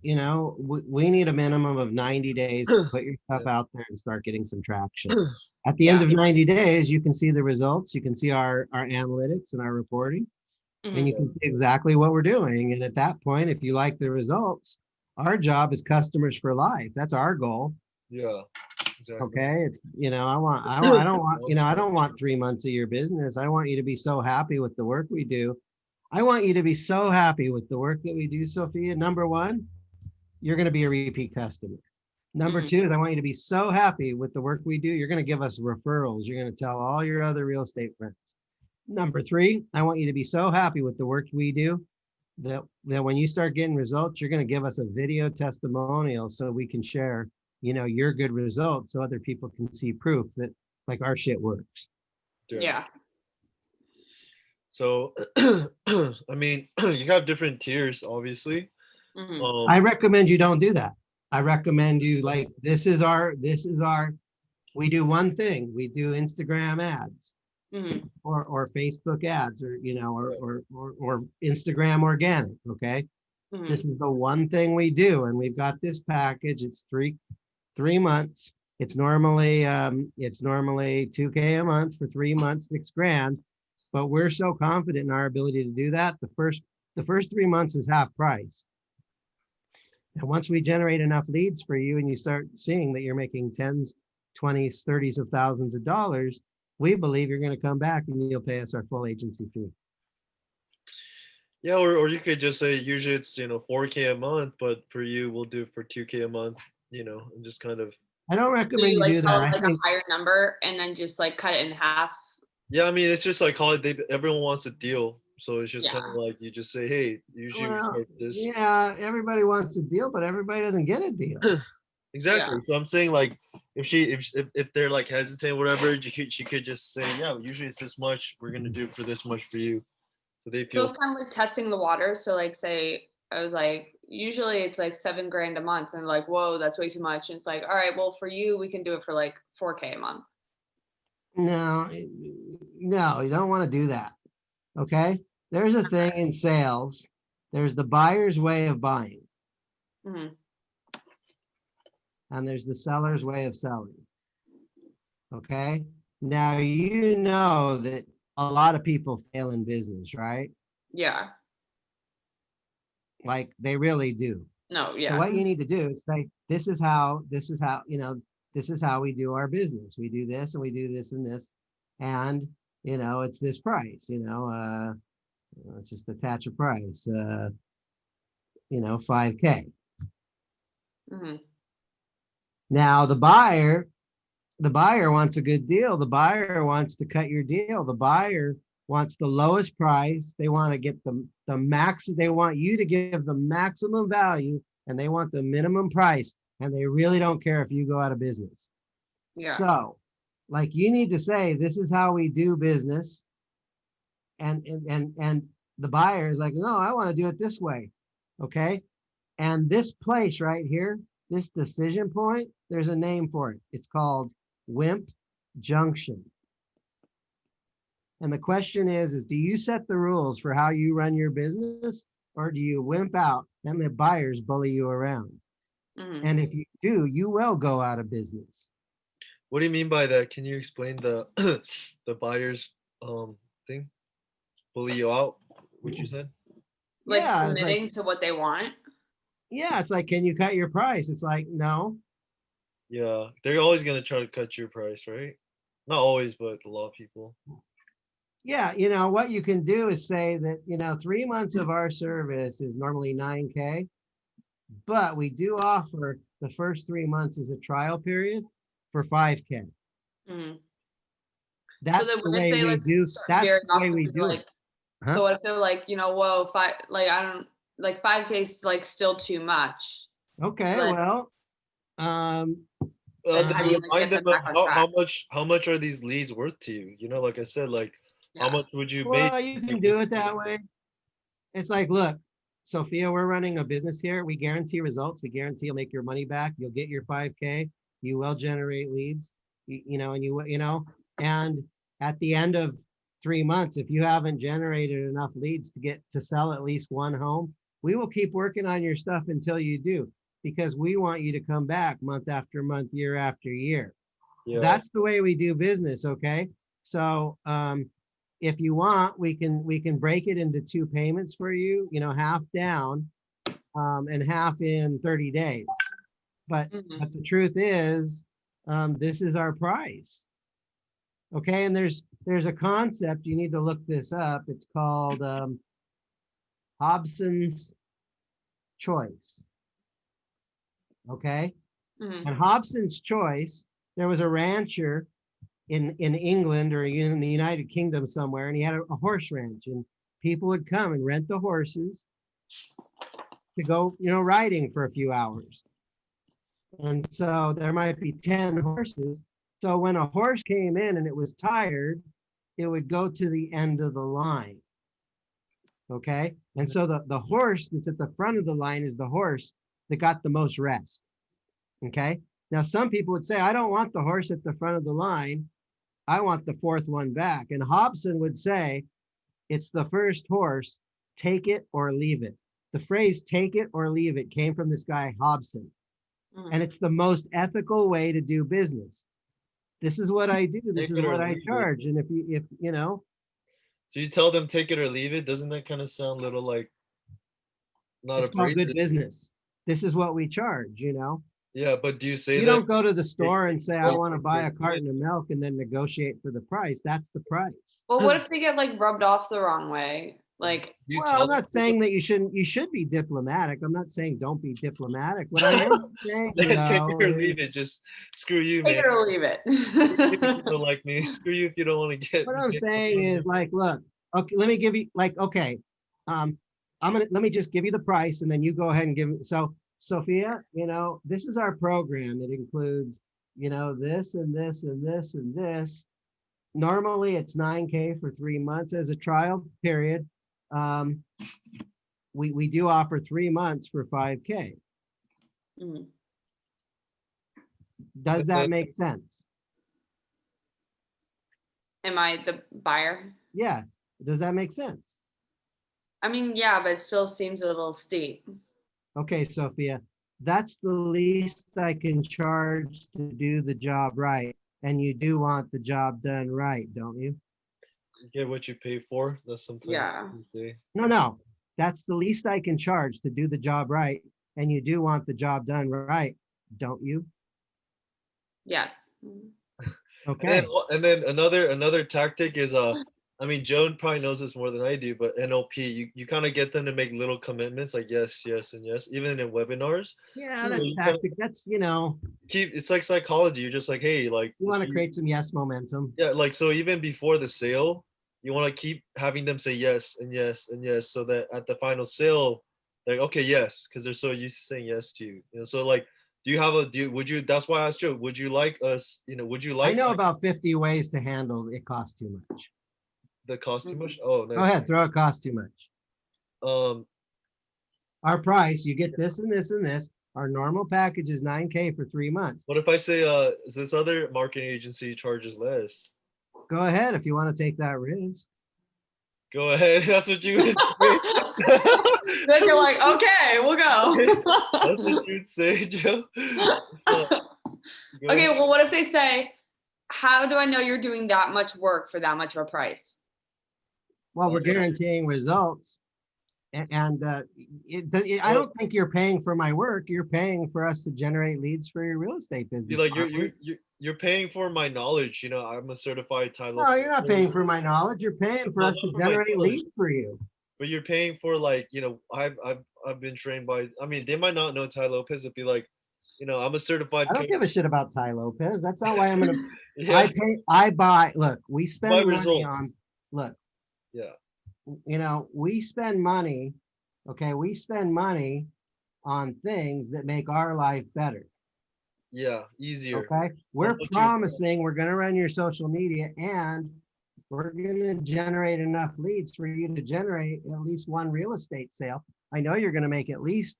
we need a minimum of 90 days to put your stuff Yeah. out there and start getting some traction. At the Yeah. end of 90 days, you can see the results, you can see our analytics and our reporting, and you Hmm. can see exactly what we're doing. And at that point, if you like the results, our job is customers for life. That's our goal. Yeah, exactly. Okay. It's, I don't want, Long I term. don't want 3 months of your business. I want you to be so happy with the work we do. I want you to be so happy with the work that we do, Sophia. Number one, you're going to be a repeat customer. Number Hmm. two is, I want you to be so happy with the work we do. You're going to give us referrals. You're going to tell all your other real estate friends. Number three, I want you to be so happy with the work we do that when you start getting results, you're going to give us a video testimonial so we can share, your good results so other people can see proof that, like, our shit works. Yeah. Yeah. So, I mean, you have different tiers, obviously. Hmm. I Um, recommend you don't do that. I recommend you, like, this is our, we do one thing. We do Instagram ads Hmm. or Facebook ads, or, or Instagram organic. Okay. Hmm. This is the one thing we do. And we've got this package. It's three months. It's normally 2K a month for 3 months, 6 grand. But we're so confident in our ability to do that. The first 3 months is half price. And once we generate enough leads for you and you start seeing that you're making tens, 20s, 30s of thousands of dollars, we believe you're going to come back and you'll pay us our full agency fee. Yeah, or you could just say usually it's 4K a month, but for you we'll do it for 2K a month, and just kind of. I don't So recommend you you like do tell that. them I like think a higher number and then just like cut it in half. Yeah, I mean it's just like everyone wants a deal, so it's just kind of Yeah. like you just say, hey, usually we well, charge this. yeah, everybody wants a deal, but everybody doesn't get a deal. Exactly. Yeah. So I'm saying like if they're like hesitant, whatever, she could just say, yeah, usually it's this much. We're gonna do for this much for you, so they So feel. it's kind of like testing the water. So like say I was like, usually it's like 7 grand a month and like, whoa, that's way too much. And it's like, all right, well for you, we can do it for like 4K a month. No, no, you don't want to do that. Okay. There's a thing in sales. There's the buyer's way of buying, Hmm. and there's the seller's way of selling. Okay. Now, you know that a lot of people fail in business, right? Yeah. Like they really do. No, So yeah. what you need to do is say, this is how, this is how we do our business. We do this and we do this and this. And, it's this price, just attach a price, 5K. Hmm. Now the buyer wants a good deal. The buyer wants to cut your deal. The buyer wants the lowest price. They want to get the max. They want you to give the maximum value, and they want the minimum price. And they really don't care if you go out of business. Yeah. So, like, you need to say, this is how we do business. And the buyer is like, no, I want to do it this way. Okay. And this place right here, this decision point, there's a name for it. It's called Wimp Junction. And the question is do you set the rules for how you run your business, or do you wimp out and the buyers bully you around? Hmm. And if you do, you will go out of business. What do you mean by that? Can you explain the the buyers thing? Bully you out? What you said? Like Yeah, it's like, submitting to what they want. can you cut your price? It's like, no. Yeah, they're always gonna try to cut your price, right? Not always, but a lot of people. Yeah, what you can do is say that, 3 months of our service is normally 9K, but we do offer the first 3 months as a trial period for 5K. Hmm. So That's then the what if way they we like do. start That's veering the off way and we be do like, it. Huh? so what if they're like, whoa, I don't like 5K is like still too much. Okay, Like, well, um, then Then how do you like remind get them them of back on how track? much are these leads worth to you? Like I said, like how Yeah. much would you make? well, you can do it that way. It's like, look, Sophia, we're running a business here. We guarantee results. We guarantee you'll make your money back. You'll get your 5K. You will generate leads, and at the end of 3 months, if you haven't generated enough leads to sell at least one home, we will keep working on your stuff until you do, because we want you to come back month after month, year after year. Yeah. That's the way we do business. Okay. So, if you want, we can break it into 2 payments for you, half down, and half in 30 days. But Mhm. the truth is, this is our price. Okay, and there's a concept, you need to look this up. It's called Hobson's choice. Okay, Mhm. and Hobson's choice, there was a rancher in England or in the United Kingdom somewhere, and he had a horse ranch, and people would come and rent the horses to go, riding for a few hours. And so there might be 10 horses. So when a horse came in and it was tired, it would go to the end of the line. Okay. And so the horse that's at the front of the line is the horse that got the most rest. Okay. Now, some people would say, I don't want the horse at the front of the line. I want the fourth one back. And Hobson would say, it's the first horse, take it or leave it. The phrase take it or leave it came from this guy, Hobson. Mhm. And it's the most ethical way to do business. This is what I do. This Take is it or what I leave it. charge. And if So you tell them take it or leave it. Doesn't that kind of sound a little like not it's called good abrasive? business. This is what we charge, Yeah, but do you say You that? don't go to the store and say, I Well, want to buy a carton of milk and then negotiate for the price. That's the price. Well, what if they get like rubbed off the wrong way? Like, Do you Well, tell I'm them not saying that you shouldn't, you should be diplomatic. I'm not saying don't be diplomatic. What I am saying take though it or leave is, it? Just screw you, take man. it or leave it. Screw you if you don't like me. Screw you if you don't want to get. what I'm get saying is like, look, okay, let me give you like, okay, let me just give you the price and then you go ahead and give, so Sophia, this is our program. It includes, this and this and this and this. Normally it's 9K for 3 months as a trial period. We do offer 3 months for 5K. Mhm. Does that make sense? Am I the buyer? Yeah. Does that make sense? I mean, yeah, but it still seems a little steep. Okay, Sophia, that's the least I can charge to do the job right. And you do want the job done right, don't you? Get what you pay for. That's something Yeah. you say. No. That's the least I can charge to do the job right. And you do want the job done right, don't you? Yes. Okay. And then another tactic is I mean Joan probably knows this more than I do, but NLP, you kind of get them to make little commitments like yes, yes, and yes, even in webinars. Yeah, So that's you kinda tactic. That's, you it's like psychology. You're just like, hey, like want to create some yes momentum. yeah, like so even before the sale, you want to keep having them say yes and yes and yes so that at the final sale, they're like, okay, yes, because they're so used to saying yes to you. So like would you that's why I asked you, would you like us, would you I like know about 50 ways to handle it costs too much. the cost too Mhm. much? Oh, Go nice. ahead, throw it costs too much. Um, Our price, you get this and this and this. Our normal package is 9K for 3 months. what if I say this other marketing agency charges less? Go ahead if you want to take that risk. Go ahead. That's what you would say. Then you're like, okay, we'll That's what go. you would say, Joe. So, go Okay, ahead. well, what if they say, how do I know you're doing that much work for that much of a price? Well, we're Okay. guaranteeing results. I don't think you're paying for my work. You're paying for us to generate leads for your real estate Be business. like aren't we? you're paying for my knowledge. I'm a certified Tyler. No, you're not paying for my knowledge. You're paying for No, us to not for my generate knowledge. leads for you. But you're paying for like, I've been trained by, I mean, they might not know Ty Lopez. It'd be like, I'm a certified I don't coach. give a shit about Ty Lopez. That's not why I'm gonna. Yeah, I buy. Look, we my spend money results. on. Look, Yeah, we spend money. Okay, we spend money on things that make our life better. yeah, easier. Okay, we're put you- promising we're gonna run your social media and we're gonna generate enough leads for you to generate at least one real estate sale. I know you're gonna make at least,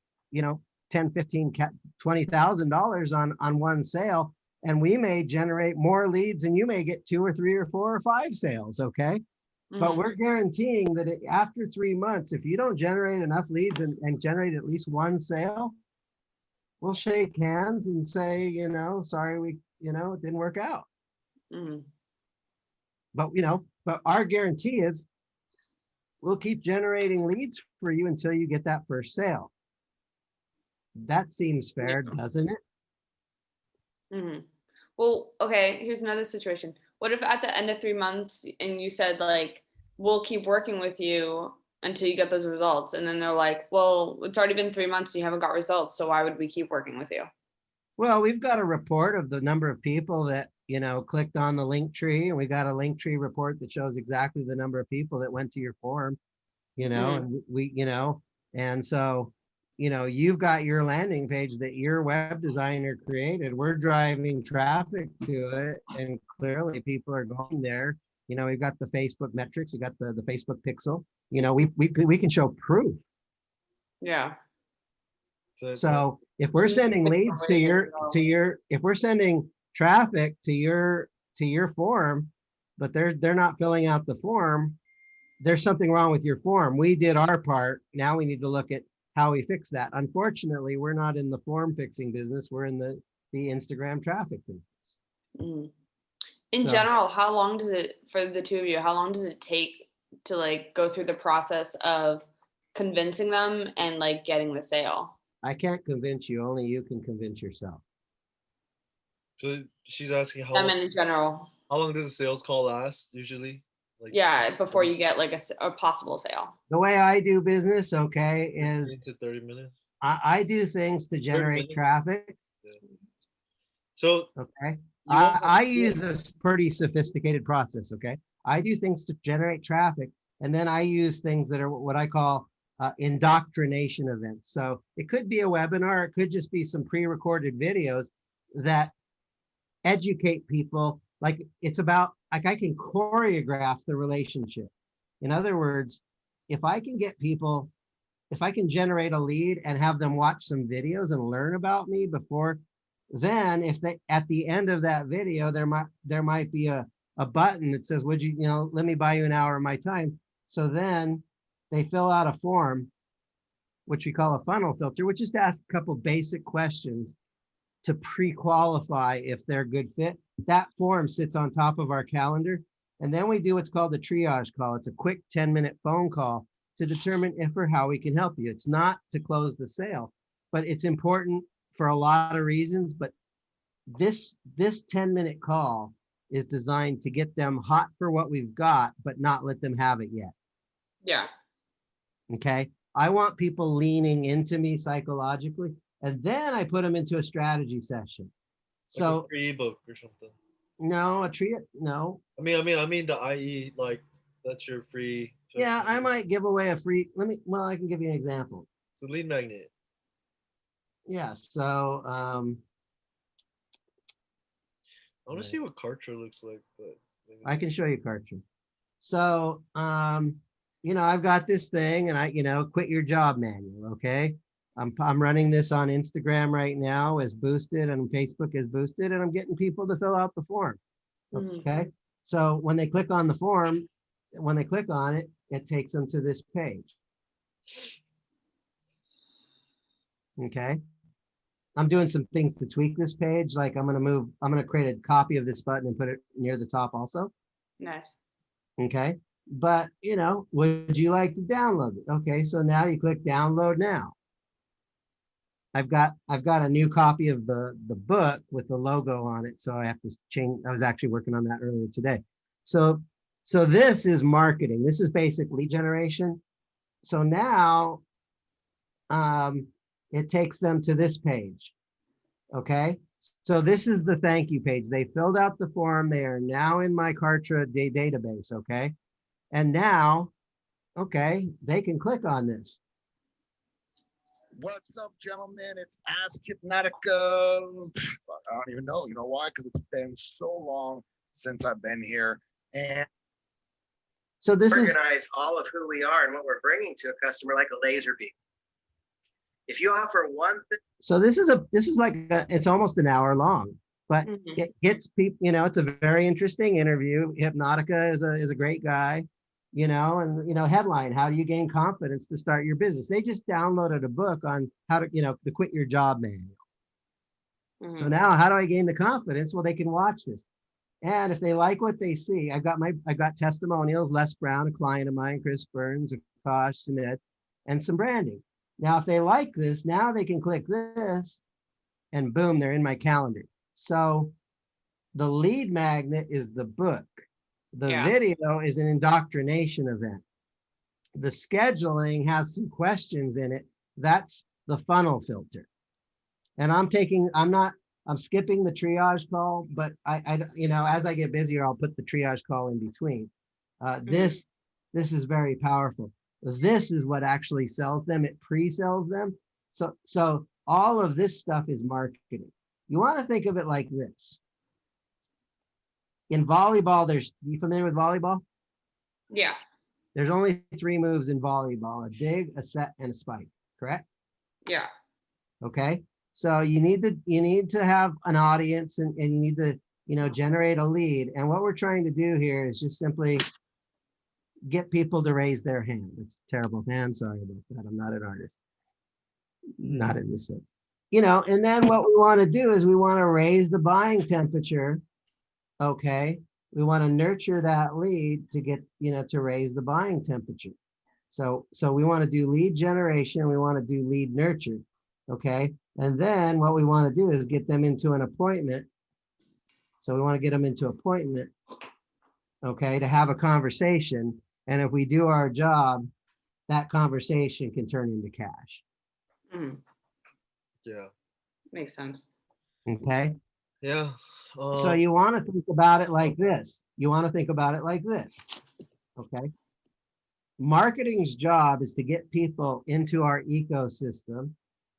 10, 15, $20,000 on one sale. And we may generate more leads and you may get 2 or 3 or 4 or 5 sales. Okay. But Mhm. we're guaranteeing that after 3 months, if you don't generate enough leads and generate at least one sale, we'll shake hands and say, sorry, it didn't work out. Mhm. But our guarantee is we'll keep generating leads for you until you get that first sale. That seems fair, doesn't it? Mhm. Well, okay, here's another situation. What if at the end of 3 months and you said like, we'll keep working with you until you get those results, and then they're like, well, it's already been 3 months and you haven't got results, so why would we keep working with you? Well, we've got a report of the number of people that, clicked on the link tree, and we got a link tree report that shows exactly the number of people that went to your form, and and so, you've got your landing page that your web designer created. We're driving traffic to it, and clearly people are going there. We've got the Facebook metrics, we got the Facebook pixel. We can show proof. Yeah. So if we're sending leads if we're sending traffic to your form, but they're not filling out the form, there's something wrong with your form. We did our part. Now we need to look at how we fix that. Unfortunately, we're not in the form fixing business. We're in the Instagram traffic business. Mhm. In So- general, how long does it, for the two of you, how long does it take to like go through the process of convincing them and like getting the sale? I can't convince you. Only you can convince yourself. So she's asking I meant in general. how long does a sales call last usually? Like Yeah, before you get like a possible sale. The way I do business, okay, is 15 to 30 minutes. I do things to 30 generate minutes. traffic. Yeah. So Okay. you want I use this pretty sophisticated process. Okay. I do things to generate traffic, and then I use things that are what I call indoctrination events. So it could be a webinar, it could just be some pre-recorded videos that educate people. Like it's about, like I can choreograph the relationship. In other words, if I can get people, if I can generate a lead and have them watch some videos and learn about me before, then if they, at the end of that video, there might be a button that says, would you, let me buy you an hour of my time. So then they fill out a form, which we call a funnel filter, which is to ask a couple basic questions to pre-qualify if they're a good fit. That form sits on top of our calendar. And then we do what's called a triage call. It's a quick 10-minute phone call to determine if or how we can help you. It's not to close the sale, but it's important for a lot of reasons. But this 10-minute call is designed to get them hot for what we've got, but not let them have it yet. Yeah. Okay. I want people leaning into me psychologically, and then I put them into a strategy session. like a So free ebook or something. no, no. I mean the IE, like that's your free. Yeah, I might give away a free, I can give you an example. It's a lead magnet. Yeah, so I want to see what Kartra looks like, but maybe I can show you Kartra. So I've got this thing, and I quit your job manual. Okay, I'm running this on Instagram right now as boosted, and Facebook is boosted, and I'm getting people to fill out the form. Okay, so when they click on the form, when they click on it, it takes them to this page. Okay, I'm doing some things to tweak this page. Like I'm going to create a copy of this button and put it near the top also. Nice. Okay, but would you like to download it? Okay, so now you click download now. I've got a new copy of the book with the logo on it, so I have to change. I was actually working on that earlier today. So this is marketing. This is basic lead generation. So now it takes them to this page. Okay, so this is the thank you page. They filled out the form. They are now in my Kartra database. Okay, and now, okay, they can click on this. What's up, gentlemen? It's Ask Hypnotica. I don't even know. You know why? Because it's been so long since I've been here. And so this organize all of who we are and what we're bringing to a customer like a laser beam. If you offer one thing. So this is like it's almost an hour long, but it gets people, it's a very interesting interview. Hypnotica is a great guy, and headline, how do you gain confidence to start your business? They just downloaded a book on how to, the quit your job manual. So now how do I gain the confidence? Well, they can watch this. And if they like what they see, I've got testimonials, Les Brown, a client of mine, Chris Burns, Akash, Sumit, and some branding. Now, if they like this, now they can click this and boom, they're in my calendar. So the lead magnet is the book. The video is an indoctrination event. The scheduling has some questions in it. That's the funnel filter. And I'm skipping the triage call, but I as I get busier, I'll put the triage call in between. This is very powerful. This is what actually sells them. It pre-sells them. So all of this stuff is marketing. You want to think of it like this. In volleyball, you familiar with volleyball? Yeah. There's only 3 moves in volleyball: a dig, a set, and a spike, correct? Yeah. Okay. So you need to have an audience, and you need to, generate a lead. And what we're trying to do here is just simply get people to raise their hand. It's a terrible, man. Sorry about that. I'm not an artist. Not in this sense. And then what we want to do is we want to raise the buying temperature. Okay. We want to nurture that lead to get, to raise the buying temperature. So we want to do lead generation. We want to do lead nurture. Okay. And then what we want to do is get them into an appointment. So we want to get them into appointment, okay, to have a conversation. And if we do our job, that conversation can turn into cash. Mhm. Yeah. Makes sense. Okay. Yeah. So you want to think about it like this. You want to think about it like this. Okay. Marketing's job is to get people into our ecosystem.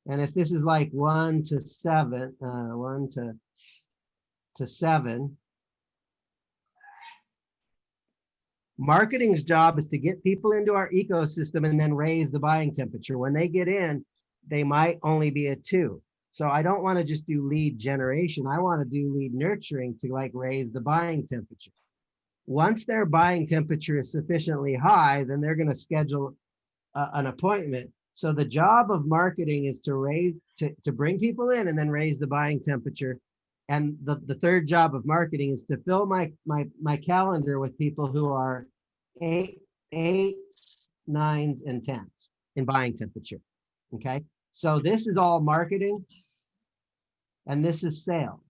And if this is like 1 to 7, 1 to 7, marketing's job is to get people into our ecosystem and then raise the buying temperature. When they get in, they might only be a 2. So I don't want to just do lead generation. I want to do lead nurturing to like raise the buying temperature. Once their buying temperature is sufficiently high, then they're going to schedule an appointment. So the job of marketing is to bring people in and then raise the buying temperature. And the third job of marketing is to fill my calendar with people who are 8, 9s, and 10s in buying temperature. Okay. So this is all marketing and this is sales.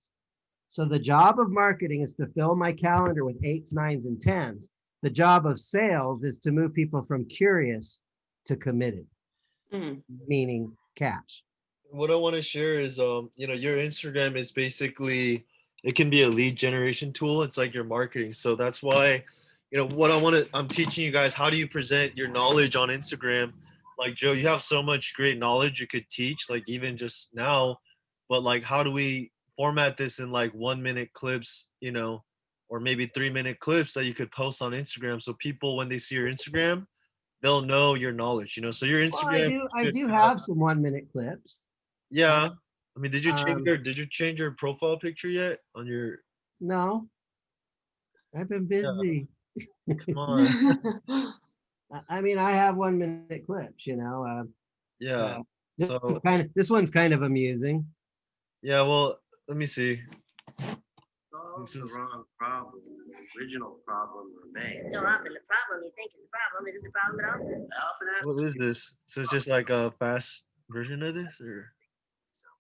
So the job of marketing is to fill my calendar with 8s, 9s, and 10s. The job of sales is to move people from curious to committed, Mhm. meaning cash. What I want to share is, your Instagram is basically, it can be a lead generation tool. It's like your marketing. So that's why, what I'm teaching you guys, how do you present your knowledge on Instagram? Like Joe, you have so much great knowledge you could teach, like even just now, but like, how do we format this in like 1-minute clips, or maybe 3-minute clips that you could post on Instagram. So people, when they see your Instagram, they'll know your knowledge, so your Well, Instagram I should do have. have some 1-minute clips. Yeah. I mean, Um, did you change your profile picture yet on your? no, I've been Yeah, busy. come on. I mean, I have 1-minute clips, Yeah. uh, So this one's kind of amusing. yeah, well, let me see. Solve This the is wrong problem. The original problem remains. So often the problem you think is the problem isn't the problem at all. Often ask what is this? So it's just like a fast version of this, or yourself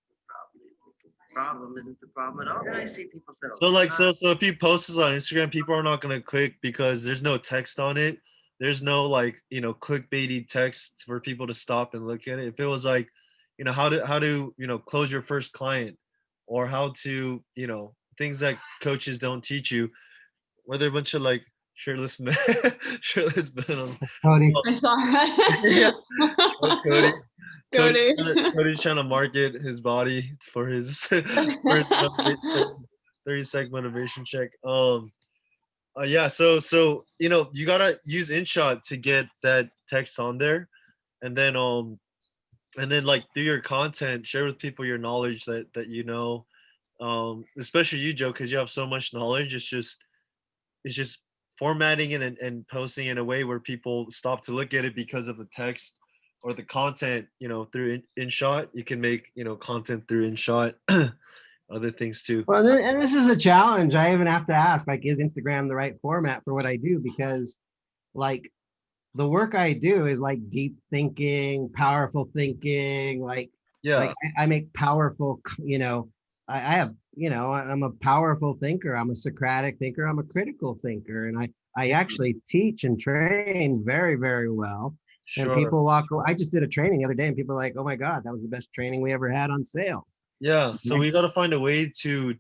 the problem isn't the problem at all. And I see people spend a so like lot so if you post this on Instagram, people are not gonna click because there's no text on it. There's no like clickbaity text for people to stop and look at it. If it was like, how to close your first client, or how to things that coaches don't teach you, where they're a bunch of like shirtless men, shirtless men on. Cody, Oh, I saw yeah, that. Cody. Cody. Cody's trying to market his body for his for his 30-second motivation check. Yeah. So you gotta use InShot to get that text on there, and then like do your content, share with people your knowledge that especially you, Joe, because you have so much knowledge. It's just formatting it and posting in a way where people stop to look at it because of the text or the content, through InShot. You can make, content through InShot, other things too. well, and this is a challenge. I even have to ask, like, is Instagram the right format for what I do? Because, like, the work I do is like deep thinking, powerful thinking, like Yeah. I make powerful, I have, I'm a powerful thinker. I'm a Socratic thinker. I'm a critical thinker. And I actually teach and train very, very well. And Sure. people walk away. I just did a training the other day and people are like, oh my God, that was the best training we ever had on sales. Yeah. So we got to find a way to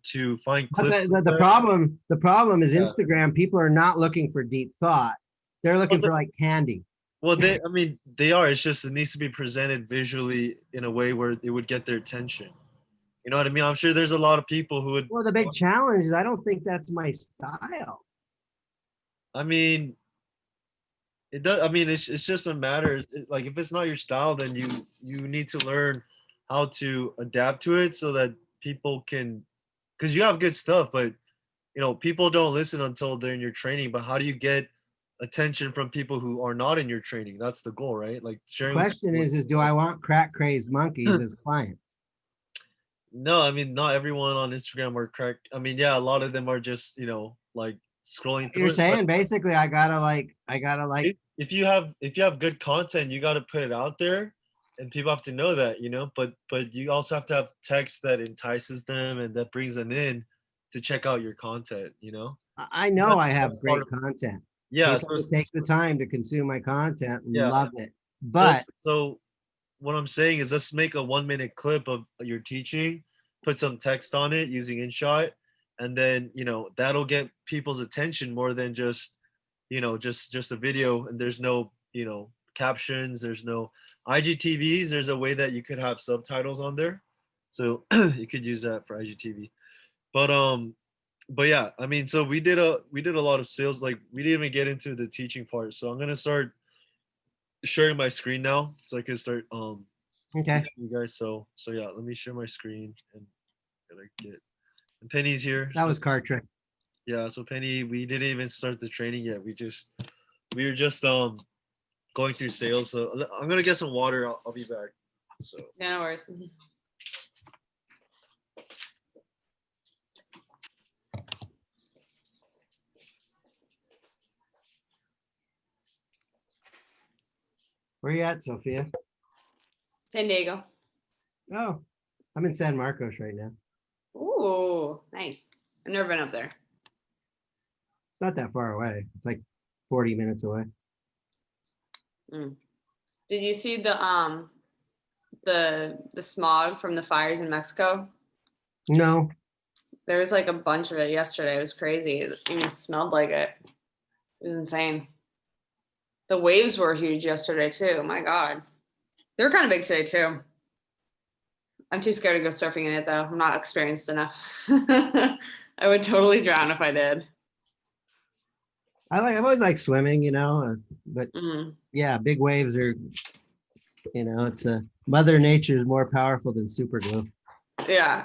find But clips. the problem is Yeah. Instagram, people are not looking for deep thought. They're looking for like candy. Well, they are. It's just it needs to be presented visually in a way where it would get their attention. You know what I mean? I'm sure there's a lot of people who would. Well, the big challenge is I don't think that's my style. I mean, it does. I mean, it's just a matter. Like if it's not your style, then you need to learn how to adapt to it so that people can, because you have good stuff, but people don't listen until they're in your training. But how do you get attention from people who are not in your training? That's the goal, right? Like The sharing. question is do I want crack crazed monkeys as clients? No, I mean not everyone on Instagram are crack. I mean, yeah, a lot of them are just like scrolling through You're it. But saying basically I gotta like if you have good content, you got to put it out there. and people have to know that, but you also have to have text that entices them and that brings them in to check out your content. I know I have That's part great of content. yeah. People who take the time to consume my content Yeah. love it. So, But so what I'm saying is let's make a 1 minute clip of your teaching, put some text on it using InShot, and then that'll get people's attention more than just a video, and there's no captions, there's no IGTVs. There's a way that you could have subtitles on there, so you could use that for IGTV. But yeah, I mean, so we did a lot of sales. Like we didn't even get into the teaching part, so I'm gonna start sharing my screen now so I can start okay, teaching you guys. So yeah, let me share my screen and get and Penny's here. that So, was card trick. yeah, so Penny, we didn't even start the training yet. We were just going through sales. So I'm gonna get some water. I'll be back. So Yeah, no worries. Where you at, Sophia? San Diego. Oh, I'm in San Marcos right now. Ooh, nice. I've never been up there. It's not that far away. It's like 40 minutes away. Did you see the smog from the fires in Mexico? No, There was like a bunch of it yesterday. It was crazy. It even smelled like it. It was insane. The waves were huge yesterday too. My God. They were kind of big today too. I'm too scared to go surfing in it though. I'm not experienced enough. I would totally drown if I did. I've always liked swimming, but Mm. yeah, big waves are, it's Mother Nature is more powerful than super glue. Yeah.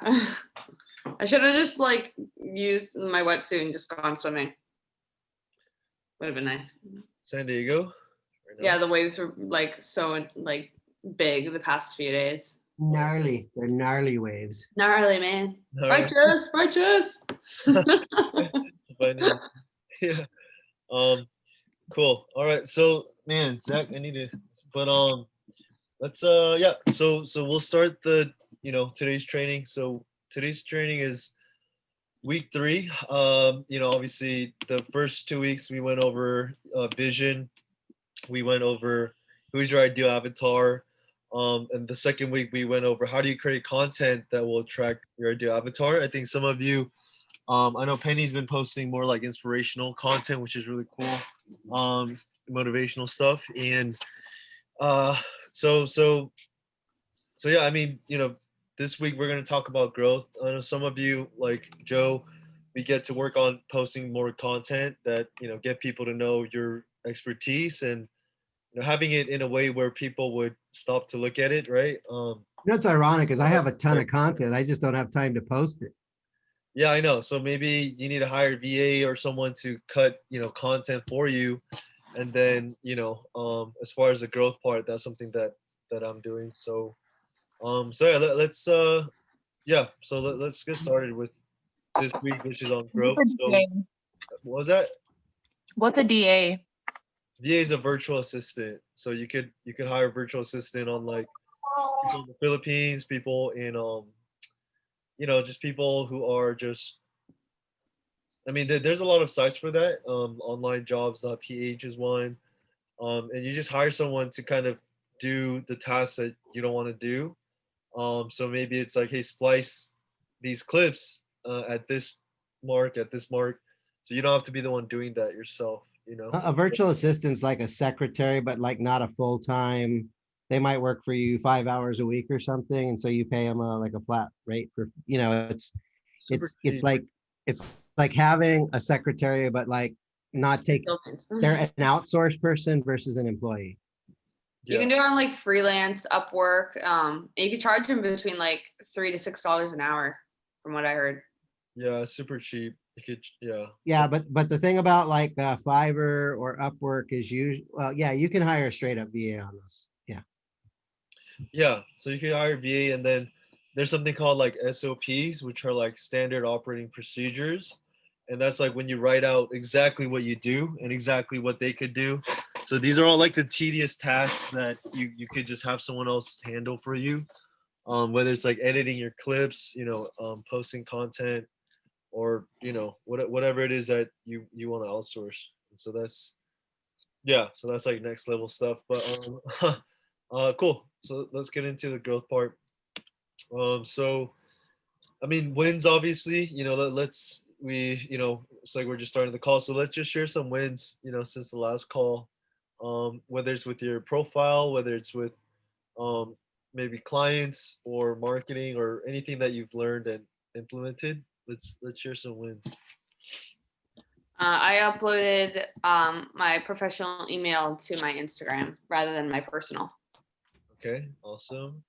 I should have just like used my wetsuit and just gone swimming. Would have been nice. San Diego. Right now? Yeah, the waves were like so like big the past few days. Gnarly. They're gnarly waves. Gnarly, man. All right. Righteous, righteous. But, yeah. Cool. All right. So, man, Zach, I need to. But let's yeah. So we'll start today's training. So today's training is week 3. Obviously the first 2 weeks we went over vision. We went over who's your ideal avatar. And the second week we went over how do you create content that will attract your ideal avatar. I think some of you, I know Penny's been posting more like inspirational content, which is really cool. Motivational stuff. And so yeah, I mean, this week we're going to talk about growth. I know some of you, like Joe, we get to work on posting more content that get people to know your expertise and having it in a way where people would stop to look at it, right? It's ironic because I have a ton of content. I just don't have time to post it. Yeah, I know. So maybe you need to hire VA or someone to cut content for you, and then as far as the growth part, that's something that I'm doing. So so yeah, let's let's get started with this week, which is on growth. So what was that? What's a DA? VA is a virtual assistant. So you could hire a virtual assistant on like people in the Philippines, people in just people who are just. I mean, there's a lot of sites for that. Onlinejobs.ph is one, and you just hire someone to kind of do the tasks that you don't want to do. So maybe it's like, hey, splice these clips at this mark, so you don't have to be the one doing that yourself. A virtual assistant's like a secretary, but like not a full-time. They might work for you 5 hours a week or something, and so you pay them like a flat rate for. It's like having a secretary, but like not take. They're an outsourced person versus an employee. You can do it on like freelance, Upwork. You can charge them between like $3 to $6 an hour, from what I heard. Yeah, super cheap. You could, yeah. Yeah, but the thing about like Fiverr or Upwork is you can hire a straight up VA on this. Yeah. Yeah, so you can hire VA, and then there's something called like SOPs, which are like standard operating procedures, and that's like when you write out exactly what you do and exactly what they could do. So these are all like the tedious tasks that you could just have someone else handle for you. Whether it's like editing your clips, posting content, or whatever it is that you want to outsource. And so that's like next level stuff. But cool. So let's get into the growth part. So I mean, wins obviously. It's like we're just starting the call, so let's just share some wins. Since the last call, whether it's with your profile, whether it's with maybe clients or marketing or anything that you've learned and implemented. Let's share some wins. I uploaded my professional email to my Instagram rather than my personal. Okay, awesome.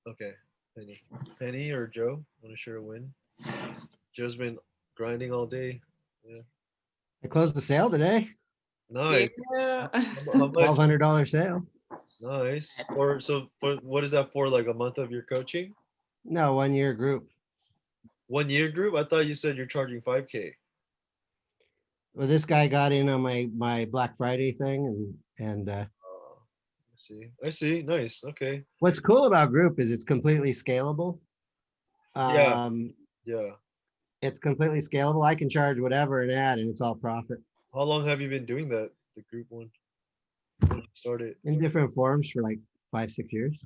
Okay, Penny or Joe, want to share a win? Joe's been grinding all day. Yeah, I closed the sale today. nice. Yeah. How much? $1,200 sale. Nice. For what is that for? Like a month of your coaching? No, 1 year group. 1 year group? I thought you said you're charging 5K. Well, this guy got in on my Black Friday thing, and I see. Nice. Okay. what's cool about group is it's completely scalable. Yeah. Yeah. It's completely scalable. I can charge whatever an ad, and it's all profit How long have you been doing that? The group one? When you started? in different forms for like 5-6 years.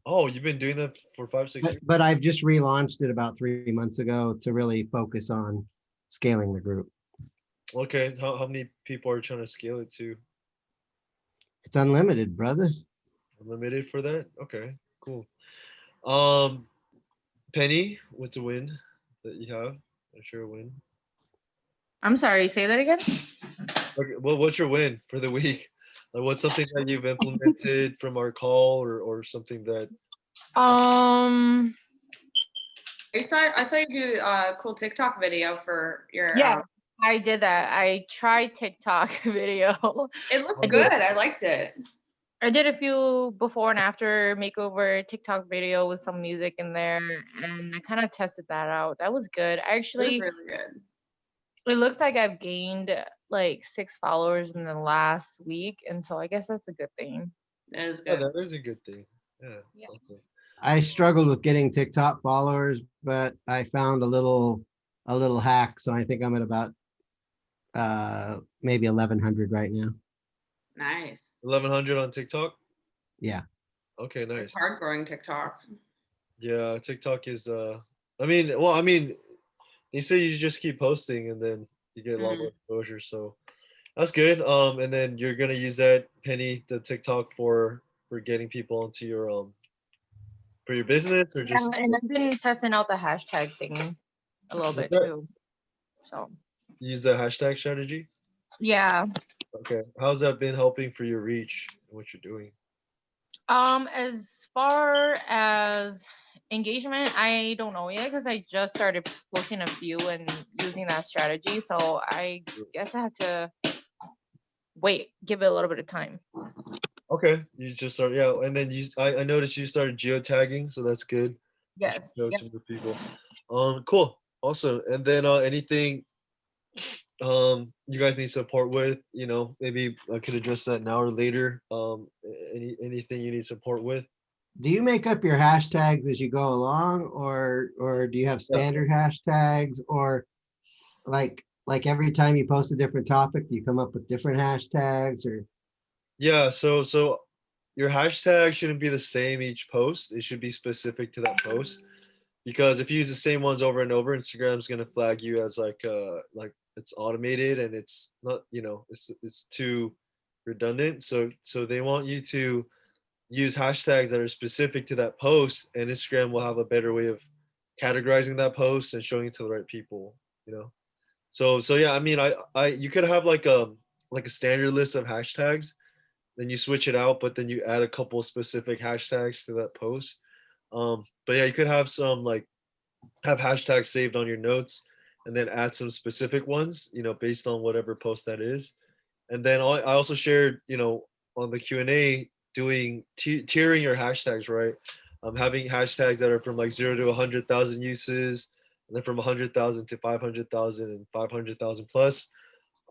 Oh, you've been doing that for 5-6 years? But I've just relaunched it about 3 months ago to really focus on scaling the group. Okay. How many people are trying to scale it to? It's unlimited, brother. Unlimited for that? Okay, cool. Penny, what's a win that you have? I'm sure a win. I'm sorry, say that again. Okay, well, what's your win for the week? Like, what's something that you've implemented from our call, or something that? Um, I saw you do a cool TikTok video for your. yeah, I did that. I tried TikTok video. It looked I good. did. I liked it. I did a few before and after makeover TikTok video with some music in there, and I kind of tested that out. That was good. It was Actually, really good. it looks like I've gained like 6 followers in the last week, and so I guess that's a good thing. It was Yeah, good. that is a good thing. Yeah. Yeah. Awesome. I struggled with getting TikTok followers, but I found a little hack. So I think I'm at about maybe 1,100 right now. Nice. 1,100 on TikTok. Yeah. Okay, nice. It's hard growing TikTok. Yeah, TikTok is. I mean, they say you just keep posting and then you get a lot more exposure. So that's good. And then you're gonna use that, Penny, the TikTok for getting people onto your for your business, or Yeah, just and I've been testing out the hashtag thing a little bit Okay. too. So use the hashtag strategy? yeah. Okay. How's that been helping for your reach and what you're doing? As far as engagement, I don't know yet because I just started posting a few and using that strategy. So I guess I have to wait, give it a little bit of time. Okay. You just start, yeah. And then I noticed you started geotagging, so that's good. You should Yes. show it Yep. to more people. Cool. Awesome. And then anything you guys need support with, maybe I could address that now or later. Anything you need support with? Do you make up your hashtags as you go along, or do you have standard hashtags, or like every time you post a different topic, you come up with different hashtags, or? Yeah, so your hashtag shouldn't be the same each post. It should be specific to that post, because if you use the same ones over and over, Instagram's gonna flag you as like it's automated, and it's not, it's too redundant. So they want you to use hashtags that are specific to that post, and Instagram will have a better way of categorizing that post and showing it to the right people, So yeah, I mean, you could have like a standard list of hashtags, then you switch it out, but then you add a couple of specific hashtags to that post. But yeah, you could have some have hashtags saved on your notes, and then add some specific ones, based on whatever post that is. And then I also shared, on the Q&A, doing tiering your hashtags, right? Having hashtags that are from like 0 to 100,000 uses, and then from 100,000 to 500,000 and 500,000 plus.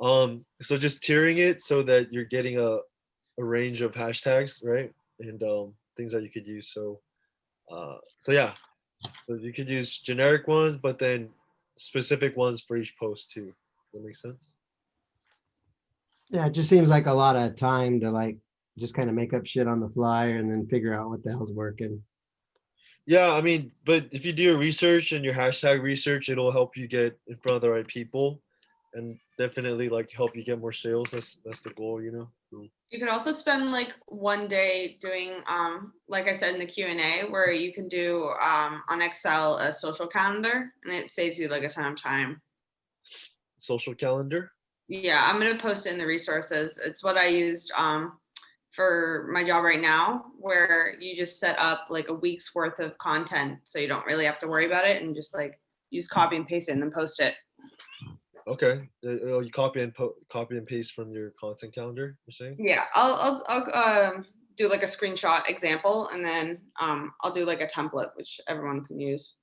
So just tiering it so that you're getting a range of hashtags, right? And things that you could use. So yeah, so you could use generic ones, but then specific ones for each post too. That makes sense. Yeah, it just seems like a lot of time to like just kind of make up shit on the fly and then figure out what the hell's working. Yeah, I mean, but if you do your research and your hashtag research, it'll help you get in front of the right people, and definitely like help you get more sales. That's the goal, you know. So, You could also spend like one day doing, like I said in the Q&A, where you can do on Excel a social calendar, and it saves you like a ton of time. social calendar. Yeah, I'm gonna post it in the resources. It's what I used for my job right now, where you just set up like a week's worth of content, so you don't really have to worry about it, and just like use copy and paste it and then post it. Okay, you copy and paste from your content calendar. You're saying? Yeah, I'll do like a screenshot example, and then I'll do like a template which everyone can use.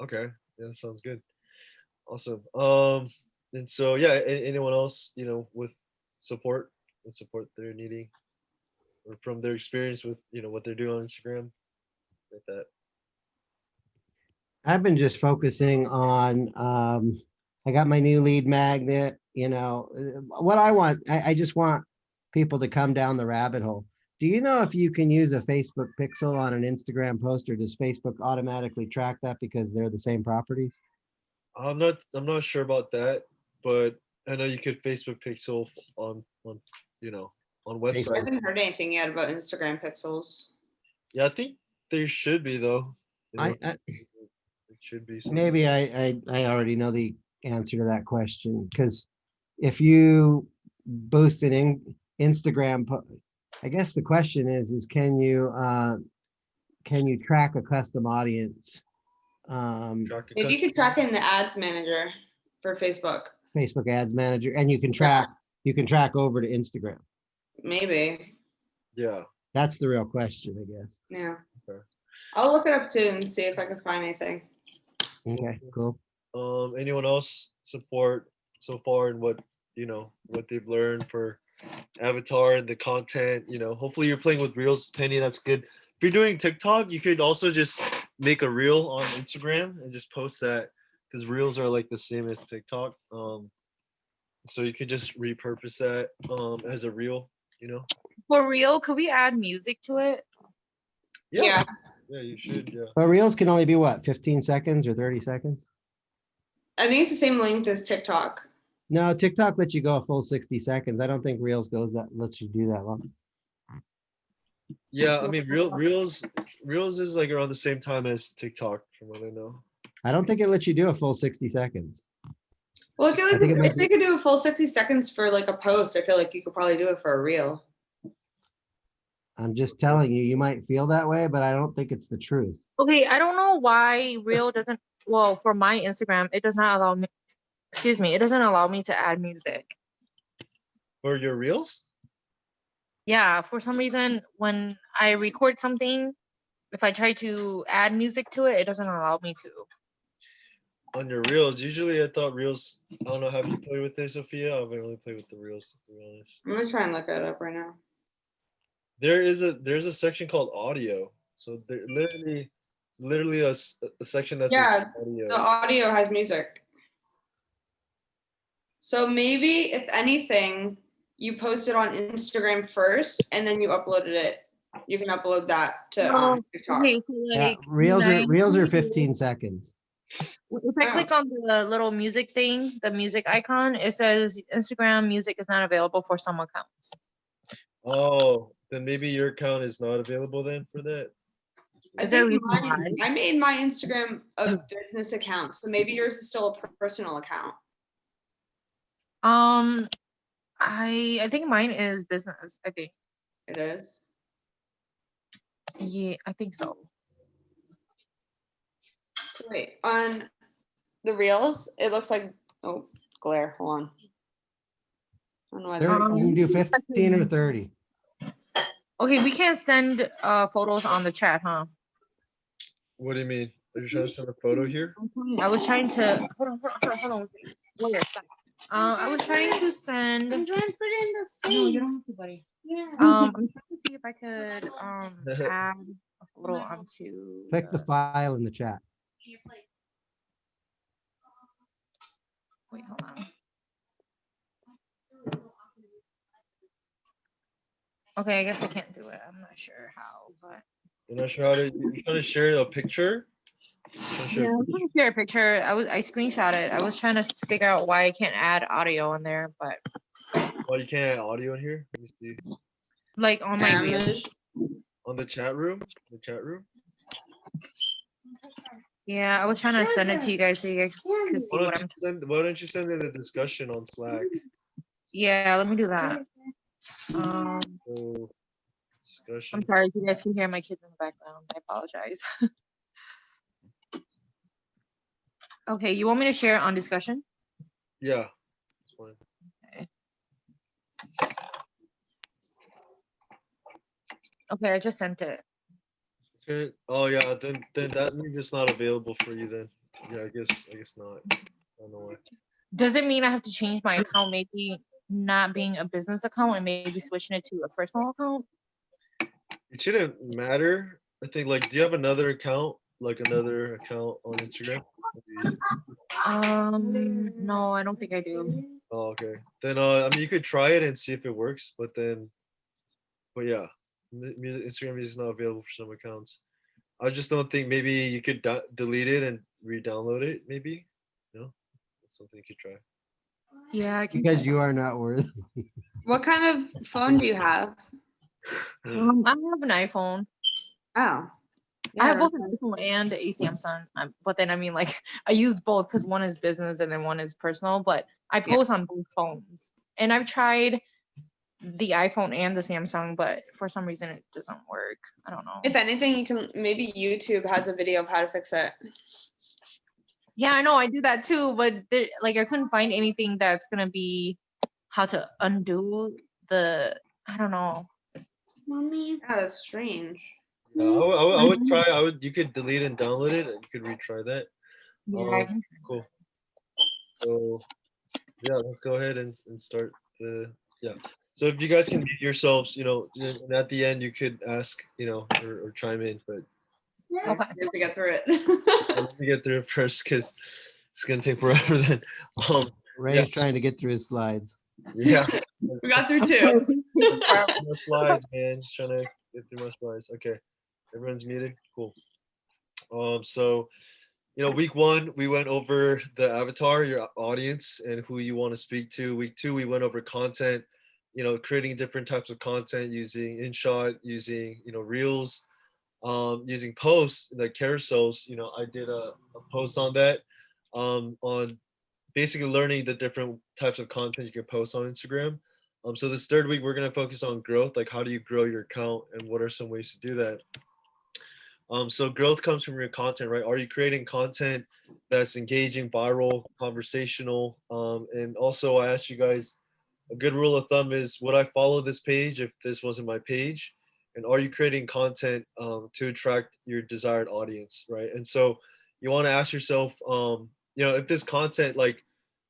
Okay, yeah, sounds good. Awesome. And so yeah, anyone else, you know, with support they're needing, or from their experience with, you know, what they're doing on Instagram, like that. I've been just focusing on, I got my new lead magnet, you know, what I want, I just want people to come down the rabbit hole. Do you know if you can use a Facebook pixel on an Instagram post, or does Facebook automatically track that because they're the same properties? I'm not sure about that, but I know you could Facebook pixel on you know, on I website. haven't heard anything yet about Instagram pixels. Yeah, I think there should be though. You know, I it should be something. maybe I already know the answer to that question, because if you boost an Instagram, I guess the question is can you track a custom audience? Track a Maybe you could track it in the ads manager for Facebook. Facebook Ads Manager, and you can track over to Instagram. Maybe. Yeah. That's the real question, I guess. Yeah. Okay. I'll look it up too and see if I can find anything. Okay, cool. Anyone else support so far in what, you know, what they've learned for Avatar and the content? You know, hopefully you're playing with Reels, Penny. That's good. If you're doing TikTok, you could also just make a reel on Instagram and just post that, because Reels are like the same as TikTok. So you could just repurpose that as a reel, you know. For real, could we add music to it? Yeah. Yeah, you should. Yeah. But Reels can only be what, 15 seconds or 30 seconds? I think it's the same length as TikTok. No, TikTok lets you go a full 60 seconds. I don't think Reels lets you do that long. Yeah, I mean, Reels is like around the same time as TikTok, from what I know. I don't think it lets you do a full 60 seconds. Well, I feel like I think it might if they could do a full 60 seconds for like a post, I feel like you could probably do it for a reel. I'm just telling you, you might feel that way, but I don't think it's the truth. Okay, I don't know why Reel doesn't, well, for my Instagram, it does not allow me, excuse me, it doesn't allow me to add music. For your Reels? Yeah, for some reason, when I record something, if I try to add music to it, it doesn't allow me to. On your Reels, usually I thought Reels, I don't know, have you played with it, Sophia? I haven't really played with the Reels, to be honest. I'm gonna try and look it up right now. There's a section called audio. So there literally a section that's Yeah, audio. The audio has music. So maybe if anything, you post it on Instagram first and then you uploaded it. You can upload that to TikTok. Okay, so Yeah, like, Reels are 15 seconds. if I click on the little music thing, the music icon, it says Instagram music is not available for some accounts. Oh, then maybe your account is not available then for that. I Is there a think reason I made my Instagram a business account, so maybe yours is still a personal account. I think mine is business, I think. It is. Yeah, I think so. So wait, on the Reels, it looks like, oh, glare, hold on. I don't know why You they're- can do 15 or 30. Okay, we can't send photos on the chat, huh? What do you mean? You're trying to send a photo here? I was trying to hold on. Wait, stop. I was trying to send. I'm trying to put it in the No, you sink. don't have to, buddy. Yeah. I'm trying to see if I could add a photo onto. Click the file in the chat. Wait, hold on. Okay, I guess I can't do it. I'm not sure how, but You're not sure how to. You're trying to share a picture. Trying to share yeah, I'm trying to share a picture. I screenshot it. I was trying to figure out why I can't add audio in there, but Why you can't add audio in here? Let me see. like on my I'm reel. gonna sh- On the chat room. The chat room. Yeah, I was trying to send it to you guys so you guys could see Why what don't I'm. you send? Why don't you send in the discussion on Slack? Yeah, let me do that. Um, So discussion. I'm sorry if you guys can hear my kids in the background. I apologize. Okay, you want me to share on discussion? Yeah. That's fine. Okay, I just sent it. Okay. Oh yeah. Then that means it's not available for you then. Yeah. I guess not. I don't know why. Does it mean I have to change my account, maybe not being a business account and maybe switching it to a personal account? It shouldn't matter. I think like, do you have another account? Like another account on Instagram? Maybe- No, I don't think I do. Oh, okay. Then I mean, you could try it and see if it works. But yeah, Instagram is not available for some accounts. I just don't think maybe you could delete it and re-download it. Maybe, that's something you could try. Yeah, I can. Because you are not worth. What kind of phone do you have? I have an iPhone. Oh. I have Yeah, both an iPhone and a Samsung. But then I mean, like, I use both because one is business and then one is personal. But I Yeah. post on both phones, and I've tried the iPhone and the Samsung, but for some reason it doesn't work. I don't know. If anything, you can maybe YouTube has a video of how to fix it. Yeah, I know I do that too, but there, like I couldn't find anything that's gonna be how to undo the. I don't know. Mommy. Yeah, that's strange. Yeah, I would try. You could delete and download it, and you could retry that. Yeah, I can. Cool. So yeah, let's go ahead and start yeah. So if you guys can mute yourselves, and at the end you could ask, or chime in, but Okay. You have to get through it. let me get through it first because it's gonna take forever. Then, Ray's trying to get through his slides. yeah, We got through two. my slides, man. Just trying to get through my slides. Okay, everyone's muted. Cool. So week 1 we went over the avatar, your audience, and who you want to speak to. Week 2 we went over content, creating different types of content using InShot, using reels, using posts like carousels. I did a post on that, on basically learning the different types of content you can post on Instagram. So this third week we're going to focus on growth, like how do you grow your account and what are some ways to do that. So growth comes from your content, right? Are you creating content that's engaging, viral, conversational? And also I asked you guys, a good rule of thumb is, would I follow this page if this wasn't my page? And are you creating content to attract your desired audience, right? And so you want to ask yourself, if this content, like,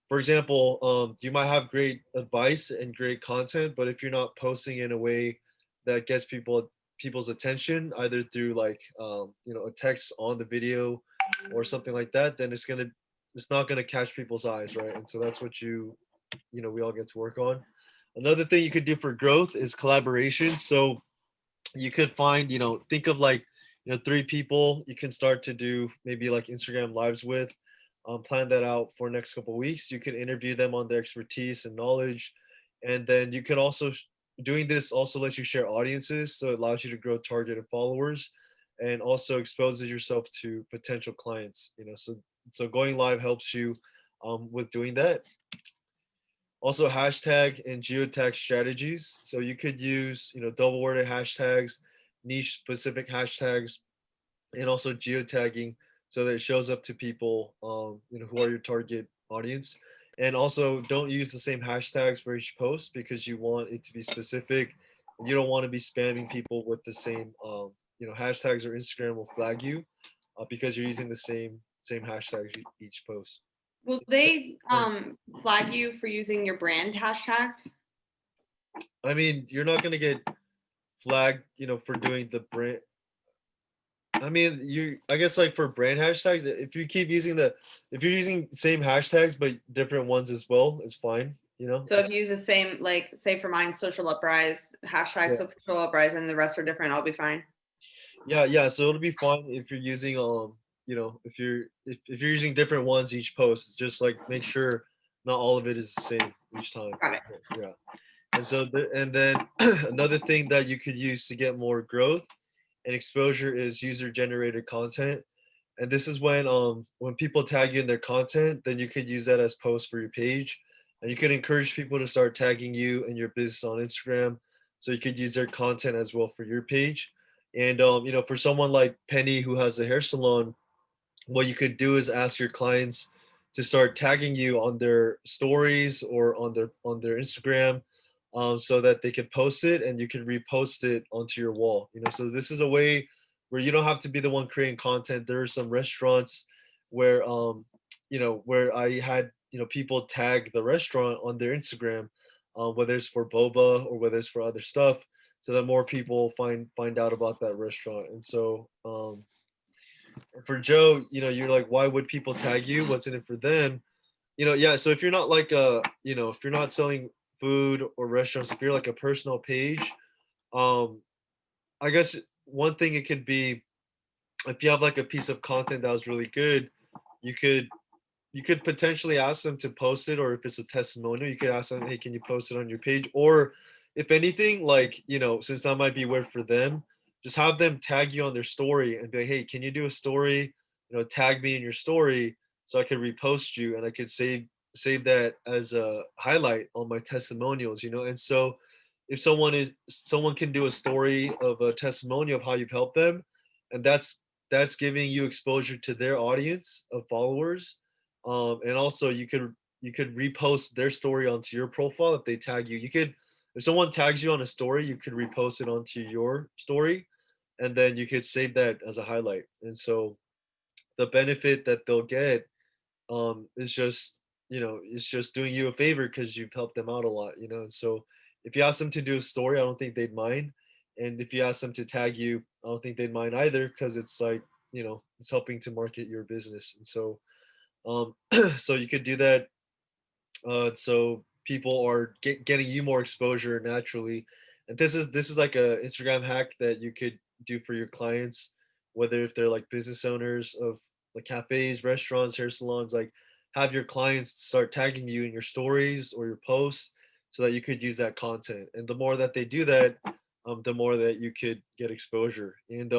for example, you might have great advice and great content, but if you're not posting in a way that gets people's attention, either through like a text on the video or something like that, then it's not gonna catch people's eyes, right? And so that's what we all get to work on. Another thing you could do for growth is collaboration. So you could find, think of like 3 people you can start to do maybe like Instagram lives with. Plan that out for next couple of weeks. You can interview them on their expertise and knowledge, and then you can also doing this also lets you share audiences, so it allows you to grow targeted followers, and also exposes yourself to potential clients. So going live helps you with doing that. Also hashtag and geotag strategies. So you could use double worded hashtags, niche specific hashtags, and also geotagging so that it shows up to people who are your target audience. And also don't use the same hashtags for each post because you want it to be specific. You don't want to be spamming people with the same hashtags, or Instagram will flag you. because you're using the same hashtags each post. Will they flag you for using your brand hashtag? I mean, you're not gonna get flagged, for doing the brand. I mean, I guess like for brand hashtags, if you're using same hashtags but different ones as well, it's fine. So if you use the same, like say for mine, social uprise, hashtag Yeah. social uprise, and the rest are different, I'll be fine. Yeah. So it'll be fine if you're using if you're using different ones each post. Just like make sure not all of it is the same each time. Got it. Yeah. And so and then another thing that you could use to get more growth and exposure is user generated content. And this is when people tag you in their content, then you could use that as posts for your page. And you could encourage people to start tagging you and your business on Instagram. So you could use their content as well for your page. And for someone like Penny who has a hair salon, what you could do is ask your clients to start tagging you on their stories or on their Instagram, so that they can post it and you can repost it onto your wall. So this is a way where you don't have to be the one creating content. There are some restaurants where where I had people tag the restaurant on their Instagram, whether it's for boba or whether it's for other stuff, so that more people find out about that restaurant. And so for Joe, you're like, why would people tag you? What's in it for them? Yeah. So if you're not like if you're not selling food or restaurants, if you're like a personal page, um, I guess one thing it could be, if you have like a piece of content that was really good, you could potentially ask them to post it, or if it's a testimonial, you could ask them, hey, can you post it on your page? Or if anything, like, since that might be weird for them, just have them tag you on their story and be like, hey, can you do a story? Tag me in your story so I could repost you and I could save that as a highlight on my testimonials. And so if someone can do a story of a testimonial of how you've helped them, and that's giving you exposure to their audience of followers. And also you could repost their story onto your profile if they tag you. If someone tags you on a story, you could repost it onto your story, and then you could save that as a highlight. And so the benefit that they'll get, is just it's just doing you a favor because you've helped them out a lot. And so if you ask them to do a story, I don't think they'd mind. And if you ask them to tag you, I don't think they'd mind either, because it's like, it's helping to market your business. And so so you could do that, so people are getting you more exposure naturally. And this is like a Instagram hack that you could do for your clients, whether if they're like business owners of like cafes, restaurants, hair salons. Like, have your clients start tagging you in your stories or your posts, so that you could use that content. And the more that they do that, the more that you could get exposure. And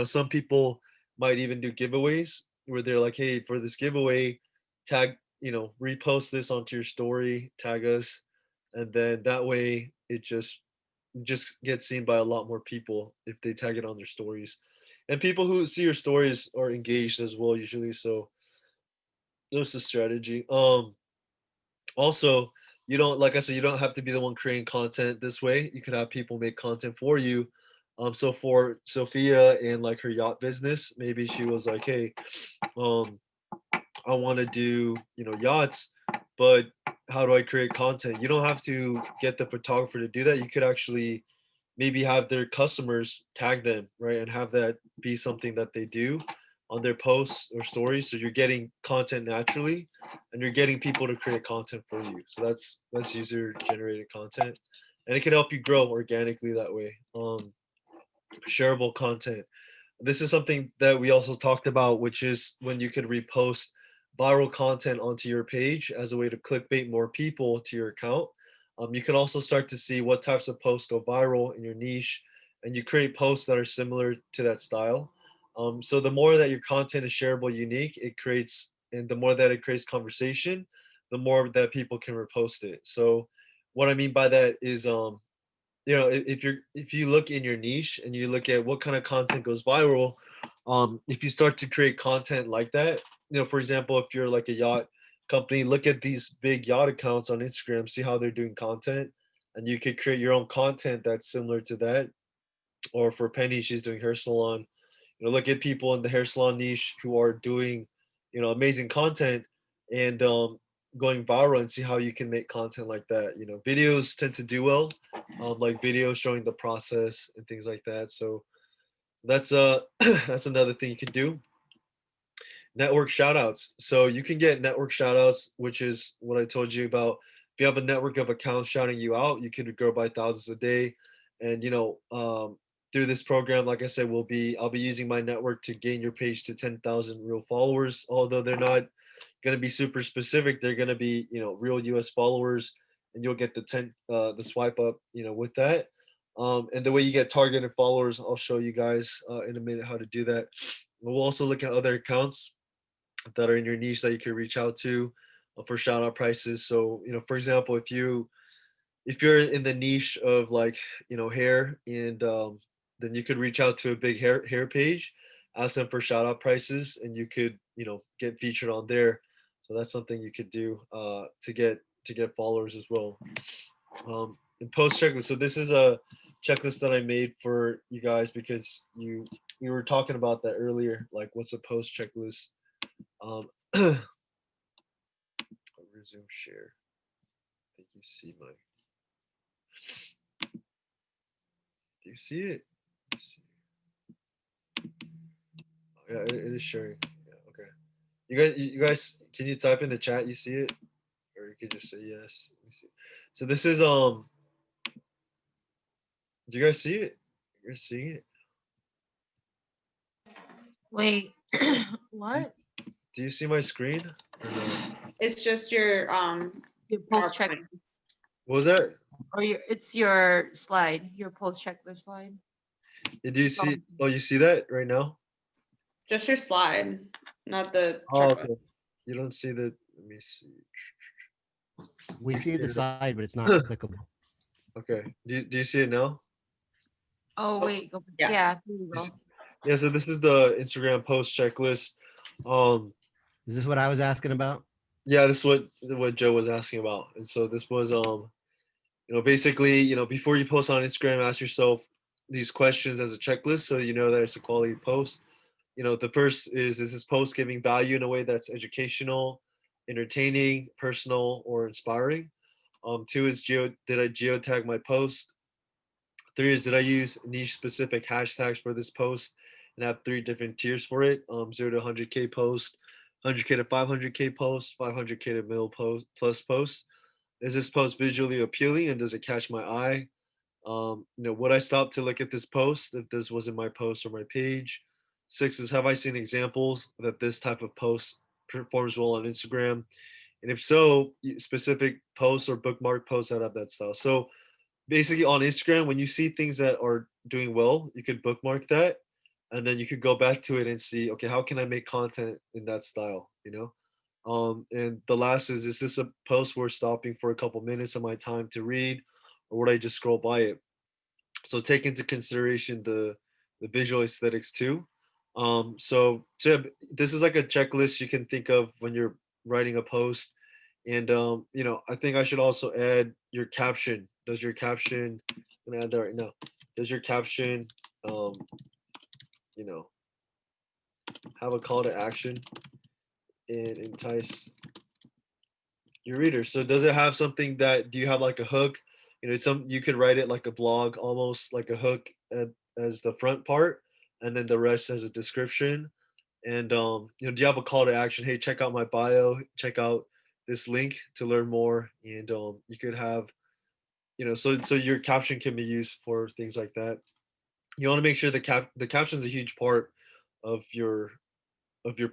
some people might even do giveaways where they're like, hey, for this giveaway, tag repost this onto your story, tag us, and then that way it just gets seen by a lot more people if they tag it on their stories. And people who see your stories are engaged as well usually. So that's the strategy. Also, you don't, like I said, you don't have to be the one creating content this way. You could have people make content for you. So for Sophia and like her yacht business, maybe she was like, hey, um I want to do, yachts, but how do I create content? You don't have to get the photographer to do that. You could actually maybe have their customers tag them, right? And have that be something that they do on their posts or stories. So you're getting content naturally, and you're getting people to create content for you. So that's user generated content. And it can help you grow organically that way. Shareable content. This is something that we also talked about, which is when you could repost viral content onto your page as a way to clickbait more people to your account. You can also start to see what types of posts go viral in your niche, and you create posts that are similar to that style. So the more that your content is shareable, unique, and the more that it creates conversation, the more that people can repost it. So what I mean by that is, if you look in your niche and you look at what kind of content goes viral, if you start to create content like that, for example, if you're like a yacht company, look at these big yacht accounts on Instagram, see how they're doing content, and you could create your own content that's similar to that. Or for Penny, she's doing hair salon, look at people in the hair salon niche who are doing, amazing content and going viral, and see how you can make content like that. Videos tend to do well, like videos showing the process and things like that. So that's that's another thing you can do. Network shout outs. So you can get network shout outs, which is what I told you about. If you have a network of accounts shouting you out, you could grow by thousands a day. And through this program, like I said, I'll be using my network to gain your page to 10,000 real followers. Although they're not going to be super specific, they're going to be real US followers, and you'll get the swipe up with that. And the way you get targeted followers, I'll show you guys in a minute how to do that. We'll also look at other accounts that are in your niche that you can reach out to for shout out prices. So, for example, if you're in the niche of like, hair, and then you could reach out to a big hair page, ask them for shout out prices, and you could, get featured on there. So that's something you could do to get followers as well. And post checklist. So this is a checklist that I made for you guys because we were talking about that earlier. Like, what's a post checklist? I'll resume share. I think you see my. Do you see it? Oh, yeah, it is sharing. Yeah, okay. You guys, can you type in the chat? You see it, or you could just say yes. Let me see. So this is Do you guys see it? You guys seeing it? Wait, what? Do you see my screen? Or no? It's just your Your post check, PowerPoint. What was that? or it's your slide, your post checklist slide. Do you see? Oh, you see that right now? Just your slide, not the Oh, checklist. okay. You don't see the. Let me see. We see the side, but it's not clickable. Okay. Do you see it now? Oh wait, go, yeah. yeah, here you You go. see- Yeah. So this is the Instagram post checklist. Is this what I was asking about? Yeah, this is what Joe was asking about. And so this was basically, before you post on Instagram, ask yourself these questions as a checklist so you know that it's a quality post. The first is this post giving value in a way that's educational, entertaining, personal, or inspiring? Two is did I geotag my post? Three is, did I use niche specific hashtags for this post and have 3 different tiers for it? 0 to 100K post, 100K to 500K post, 500K to middle post plus post. Is this post visually appealing and does it catch my eye? Would I stop to look at this post if this wasn't my post or my page? 6 is, have I seen examples that this type of post performs well on Instagram? And if so, specific posts or bookmark posts that have that style. So basically on Instagram, when you see things that are doing well, you could bookmark that, and then you could go back to it and see, okay, how can I make content in that style? And the last is this a post worth stopping for a couple minutes of my time to read, or would I just scroll by it? So take into consideration the visual aesthetics too. So this is like a checklist you can think of when you're writing a post. And I think I should also add your caption. Does your caption, I'm gonna add that right now. Does your caption have a call to action and entice your reader? So does it have something that, do you have like a hook? You could write it like a blog, almost like a hook as the front part, and then the rest as a description. And do you have a call to action? Hey, check out my bio, check out this link to learn more. And you could have, so your caption can be used for things like that. You want to make sure the caption is a huge part of your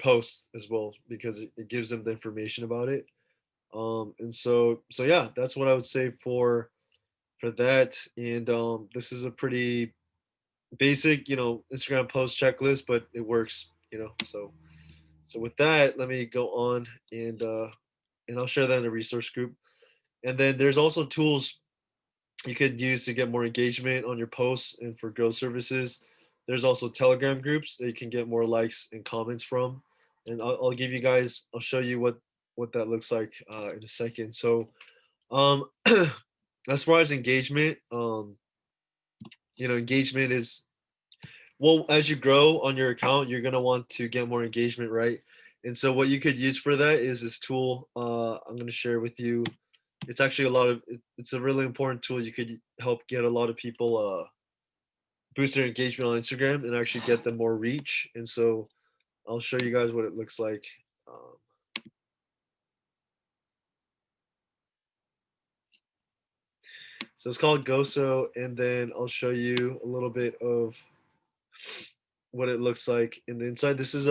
posts as well, because it gives them the information about it. And so yeah, that's what I would say for that. And this is a pretty basic, Instagram post checklist, but it works, so with that, let me go on and I'll share that in the resource group. And then there's also tools you could use to get more engagement on your posts and for growth services. There's also Telegram groups that you can get more likes and comments from. And I'll show you what that looks like in a second. So as far as engagement, engagement is well, as you grow on your account, you're gonna want to get more engagement, right? And so what you could use for that is this tool. I'm gonna share with you. It's actually it's a really important tool. You could help get a lot of people boost their engagement on Instagram and actually get them more reach. And so I'll show you guys what it looks like. Um, so it's called Goso, and then I'll show you a little bit of what it looks like in the inside. This is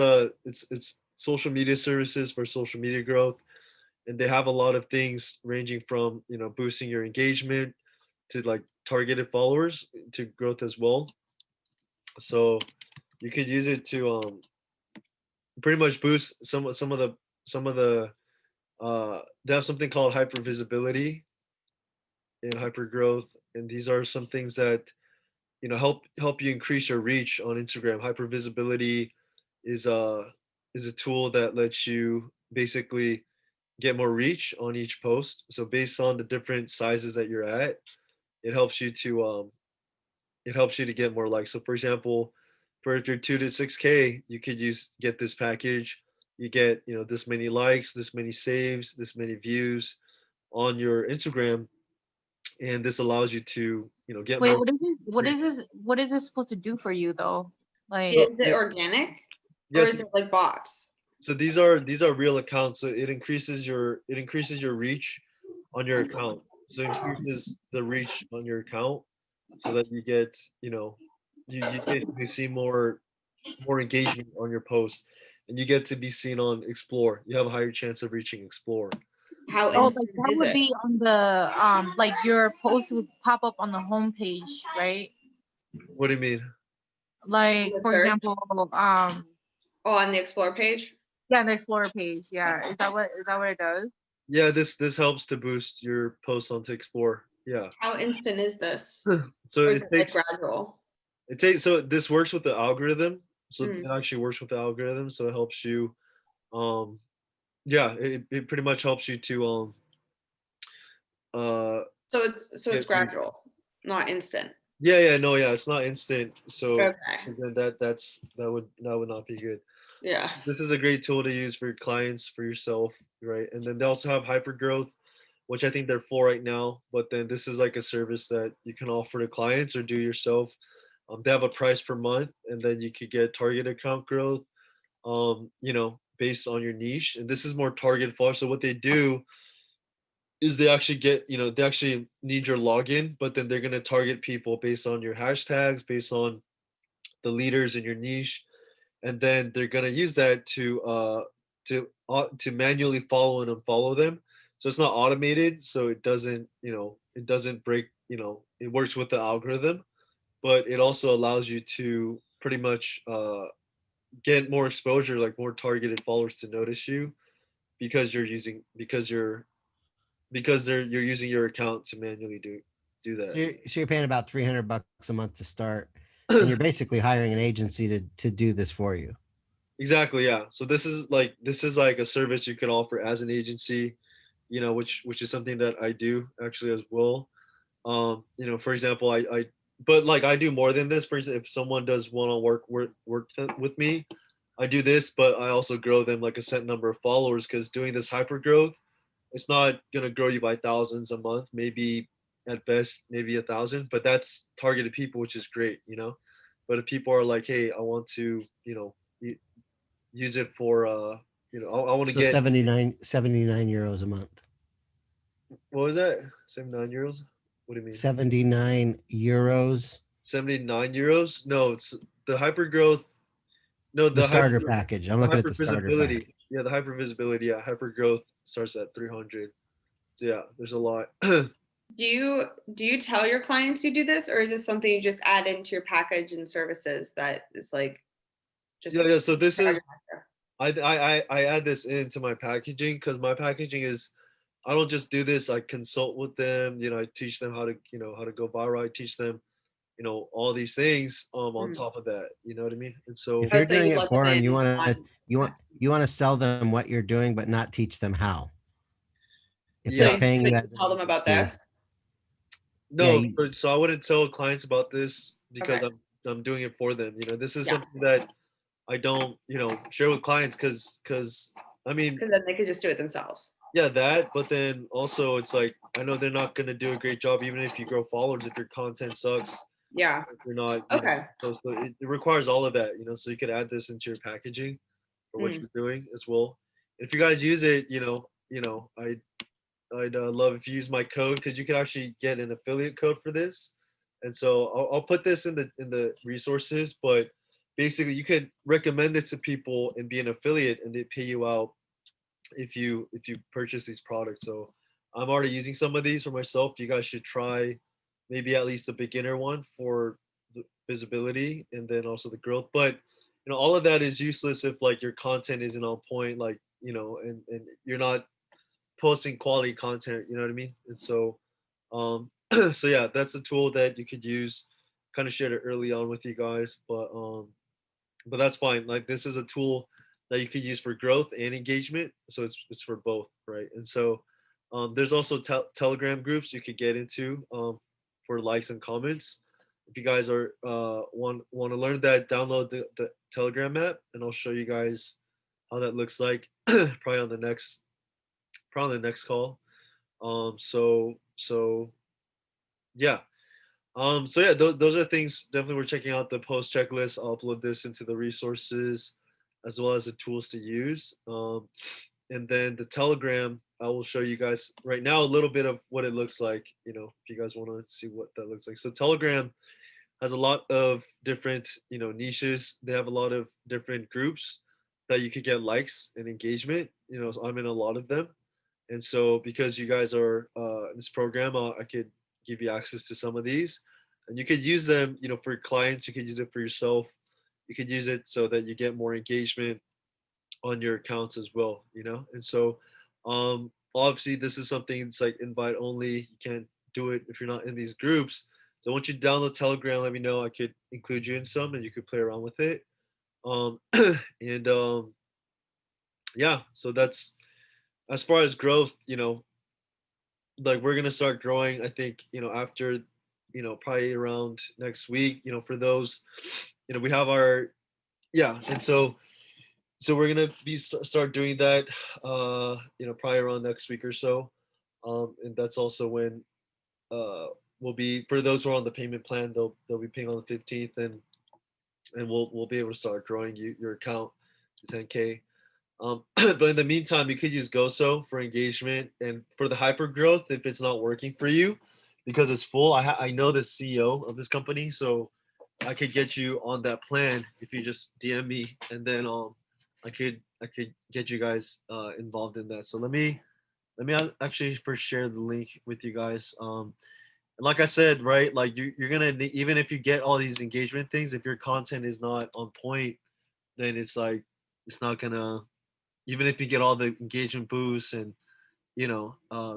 it's social media services for social media growth, and they have a lot of things ranging from boosting your engagement to like targeted followers to growth as well. So you could use it to pretty much boost some of the they have something called hyper visibility and hyper growth, and these are some things that help you increase your reach on Instagram. Hyper visibility is a tool that lets you basically get more reach on each post. So based on the different sizes that you're at, it helps you to get more likes. So for example, for if you're 2 to 6K, you could get this package. You get this many likes, this many saves, this many views on your Instagram, and this allows you to get Wait, more. what is this supposed to do for you though? Like, Is it organic or Yes. is it like bots? So these are real accounts. So it increases your reach on your account. So it increases the reach on your account so that you get you basically see more engagement on your post, and you get to be seen on Explore. You have a higher chance of reaching Explore. How oh, like instant that is would it? be on the like your post would pop up on the home page, right? What do you mean? Like The for search? example, Oh, on the explore page? yeah, the Explorer page. Yeah, is that what it does? Yeah, this helps to boost your posts onto Explore. Yeah. How instant is this? So Or it is it like takes gradual? so this works with the algorithm. So Mm. it actually works with the algorithm. So it helps you um yeah, it pretty much helps you to uh So it's get reach. gradual, not instant. Yeah, no, yeah, it's not instant. So Okay. then that would not be good. Yeah. This is a great tool to use for your clients, for yourself, right? And then they also have hyper growth, which I think they're full right now. But then this is like a service that you can offer to clients or do yourself. They have a price per month, and then you could get target account growth, based on your niche. And this is more targeted for. So what they do is they actually they actually need your login, but then they're gonna target people based on your hashtags, based on the leaders in your niche, and then they're gonna use that to manually follow and unfollow them. So it's not automated, so it doesn't break. It works with the algorithm, but it also allows you to pretty much get more exposure, like more targeted followers to notice you because you're using your account to manually do So that. you're paying about $300 a month to start, and you're basically hiring an agency to do this for you. Exactly, yeah. So this is like a service you can offer as an agency, which is something that I do actually as well. For example, but like I do more than this. For example, if someone does work with me, I do this, but I also grow them like a set number of followers because doing this hyper growth, it's not gonna grow you by thousands a month, maybe at best, maybe 1,000, but that's targeted people, which is great. But if people are like, hey, I want to, use it for I want to So get 79 euros a month. what was that? 79 euros? What do you mean? 79 euros. 79 euros? No, it's the hyper growth. No, The starter package. I'm looking at the starter visibility. package. Yeah, the hyper visibility. Yeah, hyper growth starts at 300. So yeah, there's a lot. Do you tell your clients you do this, or is this something you just add into your package and services that is like just Yeah. So this is private? I add this into my packaging because my packaging is I don't just do this. I consult with them. I teach them how to go viral. I teach them all these things on Mm. top of that. You know what I mean? And so If you're So you doing it let for them them, you in want to on- you want to sell them what you're doing, but not teach them how. If Yeah. they're paying you, you as an tell them about agency, this. no, you- so I wouldn't tell clients about this because Okay. I'm doing it for them. This is Yeah. something that I don't, share with clients because I mean, Because then they could just do it themselves. yeah, that, but then also it's like I know they're not gonna do a great job even if you grow followers if your content sucks. Yeah. If you're not, Okay. so it requires all of that, so you could add this into your packaging for what Mm. you're doing as well. If you guys use it, I'd love if you use my code because you can actually get an affiliate code for this. And so I'll put this in the resources, but basically you could recommend this to people and be an affiliate and they pay you out if you purchase these products. So I'm already using some of these for myself. You guys should try maybe at least a beginner one for the visibility and then also the growth. But all of that is useless if like your content isn't on point, like and you're not posting quality content. You know what I mean? And so, so yeah, that's a tool that you could use. Kind of shared it early on with you guys, but that's fine. Like this is a tool that you could use for growth and engagement. So it's for both, right? And so there's also Telegram groups you could get into for likes and comments. If you guys are want to learn that, download the Telegram app, and I'll show you guys how that looks like probably on the next call. So yeah. So yeah, those are things definitely we're checking out the post checklist. I'll upload this into the resources as well as the tools to use. And then the Telegram, I will show you guys right now a little bit of what it looks like, if you guys want to see what that looks like. So Telegram has a lot of different, niches. They have a lot of different groups that you could get likes and engagement. So I'm in a lot of them. And so because you guys are in this program, I could give you access to some of these. And you could use them, for clients. You could use it for yourself. You could use it so that you get more engagement on your accounts as well, And so obviously this is something that's like invite only. You can't do it if you're not in these groups. So once you download Telegram, let me know. I could include you in some and you could play around with it. And yeah, so that's as far as growth, like we're gonna start growing, I think, after, probably around next week, for those, we have our, yeah, and so we're gonna start doing that, probably around next week or so, and that's also when we'll be for those who are on the payment plan, they'll be paying on the 15th, and we'll be able to start growing your account to 10K. But in the meantime, you could use Goso for engagement and for the hyper growth if it's not working for you because it's full. I know the CEO of this company, so I could get you on that plan if you just DM me, and then I could get you guys involved in that. So let me actually first share the link with you guys. And like I said, right, like you're gonna even if you get all these engagement things, if your content is not on point, then it's like it's not gonna even if you get all the engagement boosts and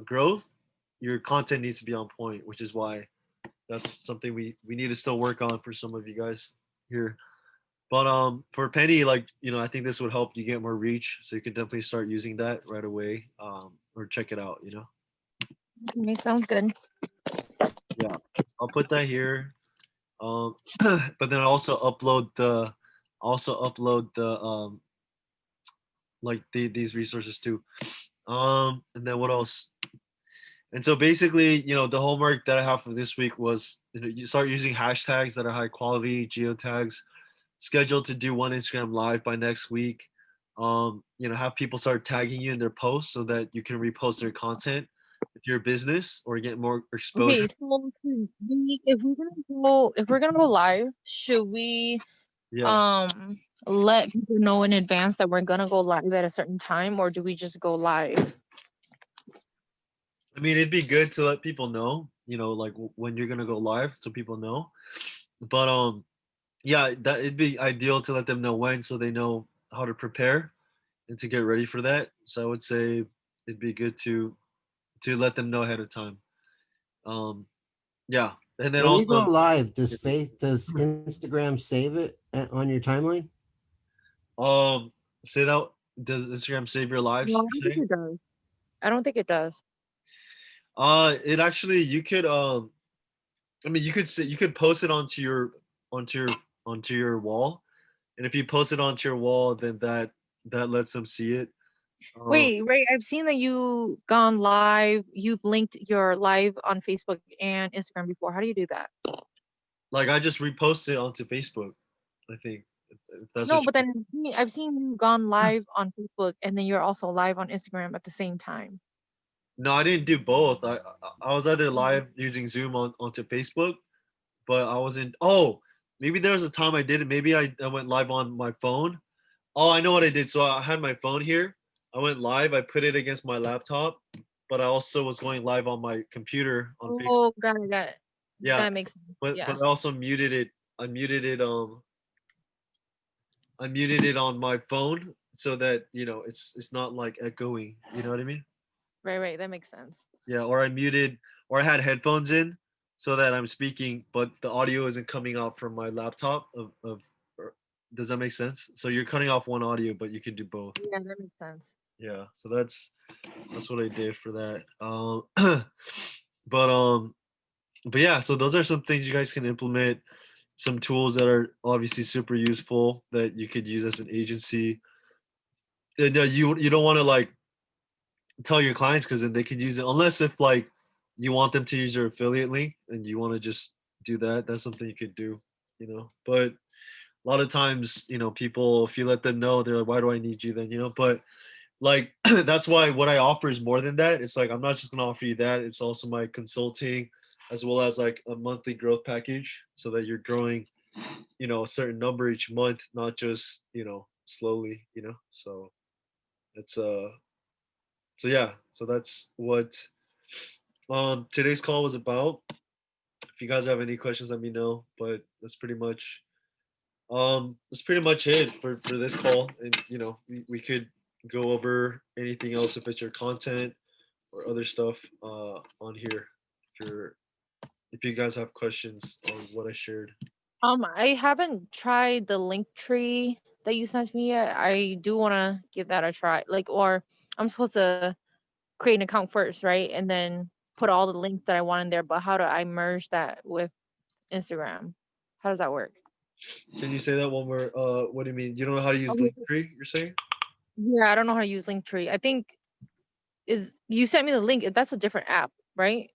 growth, your content needs to be on point, which is why that's something we need to still work on for some of you guys here. But for Penny, like I think this would help you get more reach, so you can definitely start using that right away, or check it out. Okay, sounds good. Yeah, I'll put that here. But then I also upload the like these resources too. And then what else? And so basically, the homework that I have for this week was you start using hashtags that are high quality, geotags, scheduled to do one Instagram live by next week. Have people start tagging you in their posts so that you can repost their content if you're a business or get more exposure. Okay, so if we're gonna go live, should we Yeah. let people know in advance that we're gonna go live at a certain time, or do we just go live? I mean, it'd be good to let people know, like when you're gonna go live, so people know. But yeah, that it'd be ideal to let them know when, so they know how to prepare and to get ready for that. So I would say it'd be good to let them know ahead of time. Um, yeah, and then When you go also, live, does Instagram save it on your timeline? say that does Instagram save your lives? No, I you're don't think saying? it does. I don't think it does. It actually you could I mean you could post it onto onto your wall, and if you post it onto your wall, then that lets them see it. Wait, Ray, I've seen that you gone live. You've linked your live on Facebook and Instagram before. How do you do that? Like I just repost it onto Facebook. I think if that's No, what but then I've seen you gone live on Facebook and then you're also live on Instagram at the same time. No, I didn't do both. I was either live using Zoom onto Facebook, but I wasn't. Oh, maybe there was a time I did it. Maybe I went live on my phone. Oh, I know what I did. So I had my phone here. I went live. I put it against my laptop, but I also was going live on my computer on Facebook. Oh, got it, got it. Yeah, That makes sense. but Yeah. I also muted it. I muted it. I muted it on my phone so that it's not like echoing. You know what I mean? Right. That makes sense. Yeah, or I muted, or I had headphones in so that I'm speaking, but the audio isn't coming out from my laptop. Does that make sense? So you're cutting off one audio, but you can do both. Yeah, that makes sense. Yeah, so that's what I did for that. But but yeah, so those are some things you guys can implement. Some tools that are obviously super useful that you could use as an agency. And you don't want to like tell your clients because then they could use it unless if like you want them to use your affiliate link and you want to just do that. That's something you could do, But a lot of times, people, if you let them know, they're like, why do I need you then, But like that's why what I offer is more than that. It's like I'm not just gonna offer you that. It's also my consulting as well as like a monthly growth package so that you're growing, a certain number each month, not just, slowly, So it's so yeah, so that's what today's call was about. If you guys have any questions, let me know. But that's pretty much it for this call. And we could go over anything else if it's your content or other stuff on here. If you guys have questions on what I shared. I haven't tried the link tree that you sent me yet. I do want to give that a try. Like, or I'm supposed to create an account first, right? And then put all the links that I want in there. But how do I merge that with Instagram? How does that work? Can you say that one more? What do you mean? You don't know how to use Okay. Linktree? You're saying? Yeah, I don't know how to use Linktree. I think is you sent me the link. That's a different app, right?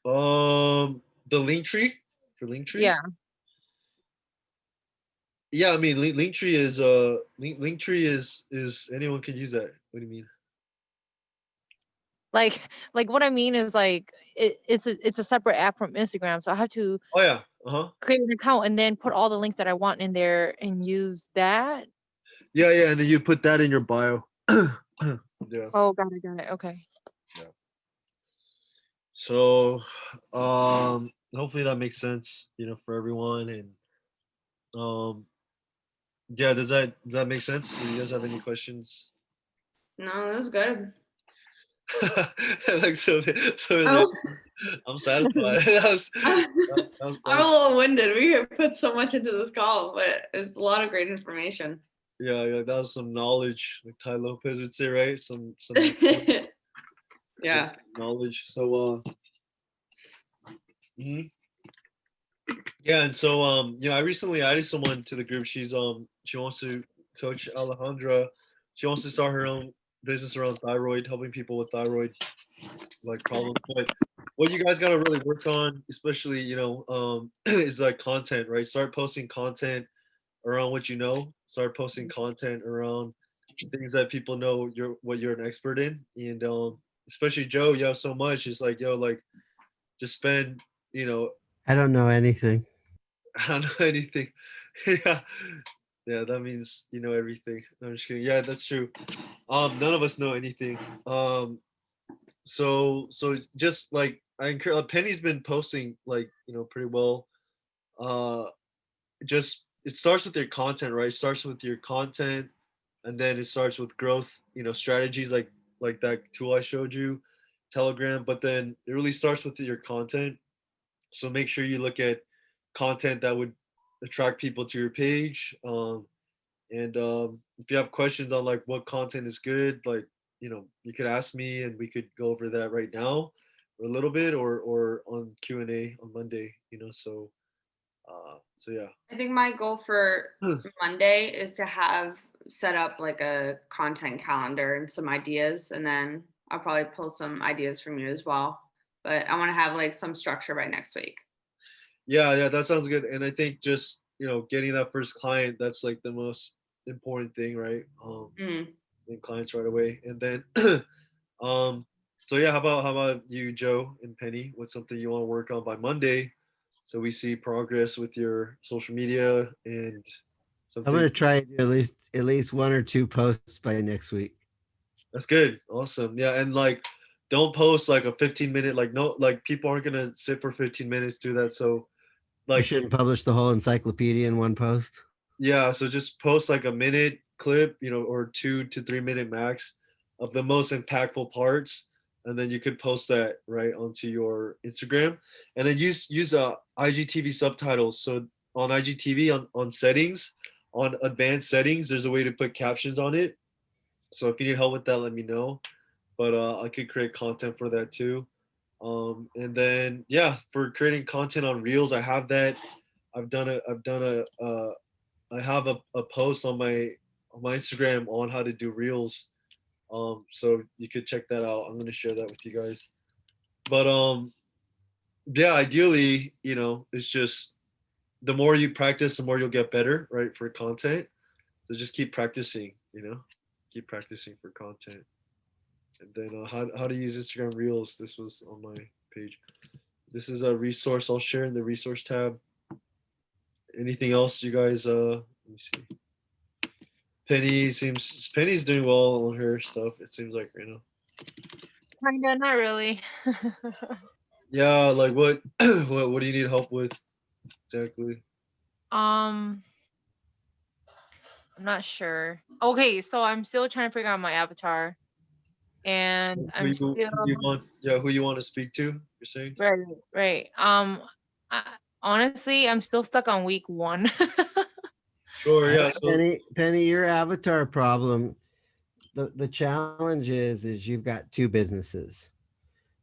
The Linktree for Linktree. Yeah. Yeah, I mean Linktree is Linktree is anyone can use that. What do you mean? Like what I mean is like it's a separate app from Instagram. So I have to Oh yeah. Uh-huh. create an account and then put all the links that I want in there and use that. Yeah, and then you put that in your bio. Yeah. Oh, got it. Okay. So, hopefully that makes sense, for everyone. And yeah, does that make sense? Do you guys have any questions? No, that was good. Like so, Oh. I'm satisfied. I'm a little winded. We put so much into this call, but it's a lot of great information. yeah, that was some knowledge, like Ty Lopez would say, right? Some Yeah. knowledge. So, mhm. Yeah, and so I recently added someone to the group. She wants to coach Alejandra. She wants to start her own business around thyroid, helping people with thyroid like problems. But what you guys gotta really work on, especially is like content, right? Start posting content around what you know. Start posting content around things that people know you're an expert in, and especially Joe, you have so much. It's like like just spend I don't know anything. I don't know anything. Yeah. Yeah, that means you know everything. No, I'm just kidding. Yeah, that's true. None of us know anything. So just like I encourage Penny's been posting like, pretty well. Uh just it starts with your content, right? It starts with your content and then it starts with growth, strategies like that tool I showed you, Telegram, but then it really starts with your content. So make sure you look at content that would attract people to your page. And if you have questions on like what content is good, like you could ask me and we could go over that right now, or a little bit, or on Q&A on Monday. So So yeah. I think my goal for Monday is to have set up like a content calendar and some ideas, and then I'll probably pull some ideas from you as well. But I want to have like some structure by next week. Yeah, that sounds good. And I think just, getting that first client, that's like the most important thing, right? Mm. Getting clients right away. And then um so yeah, how about you, Joe and Penny? What's something you want to work on by Monday so we see progress with your social media and I'm something gonna try and do at least 1 or 2 posts by next week. that's good. Awesome. Yeah, and like don't post like a 15-minute, like no, like people aren't gonna sit for 15 minutes do that. So I like shouldn't publish the whole encyclopedia in one post. yeah, so just post like a minute clip, or 2 to 3 minute max of the most impactful parts, and then you could post that right onto your Instagram, and then use IGTV subtitles. So on IGTV on settings, on advanced settings, there's a way to put captions on it. So if you need help with that, let me know. But I could create content for that too. And then yeah, for creating content on Reels, I have that. I have a post on my Instagram on how to do reels. So you could check that out. I'm gonna share that with you guys. But yeah, ideally, it's just the more you practice, the more you'll get better, right, for content. So just keep practicing, keep practicing for content. And then how to use Instagram Reels. This was on my page. This is a resource I'll share in the resource tab. Anything else, you guys? Let me see. Penny's doing well on her stuff. It seems like right now. Kinda, not really. Yeah, like what? What do you need help with exactly? I'm not sure. Okay, so I'm still trying to figure out my avatar, and Who I'm you, still who you want? Yeah, who you want to speak to? You're saying? right, right. Honestly, I'm still stuck on week 1. Sure. Yeah. So Penny, your avatar problem. The challenge is you've got 2 businesses.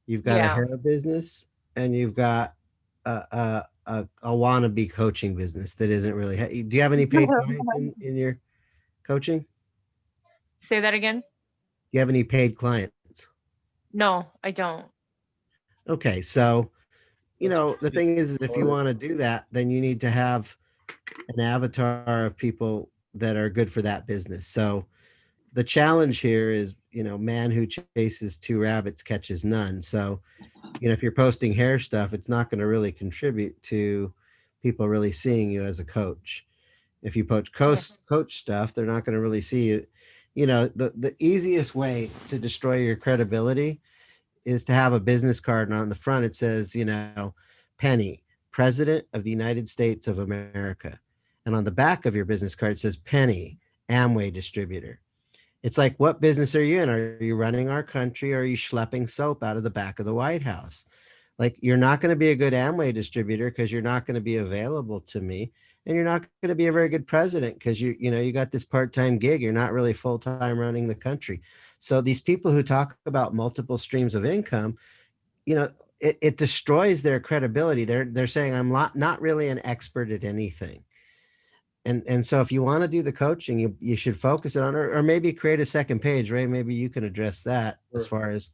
You've got a Yeah. hair business and you've got a wannabe coaching business that isn't really. Do you have any paid clients in your coaching? Say that again? Do you have any paid clients? No, I don't. Okay, so that's the thing is if you hard. want to do that, then you need to have an avatar of people that are good for that business. So the challenge here is, man who chases 2 rabbits catches none. So, if you're posting hair stuff, it's not going to really contribute to people really seeing you as a coach. If you post Yeah. coach stuff, they're not going to really see you. The easiest way to destroy your credibility is to have a business card, and on the front it says, Penny, President of the United States of America. And on the back of your business card it says Penny, Amway distributor. It's like, what business are you in? Are you running our country, or are you schlepping soap out of the back of the White House? Like, you're not going to be a good Amway distributor because you're not going to be available to me, and you're not going to be a very good president because you got this part-time gig. You're not really full-time running the country. So these people who talk about multiple streams of income, it destroys their credibility. They're saying I'm not really an expert at anything. And so if you want to do the coaching, you should focus it on, or maybe create a second page, right? Maybe you can address that as Sure. far as,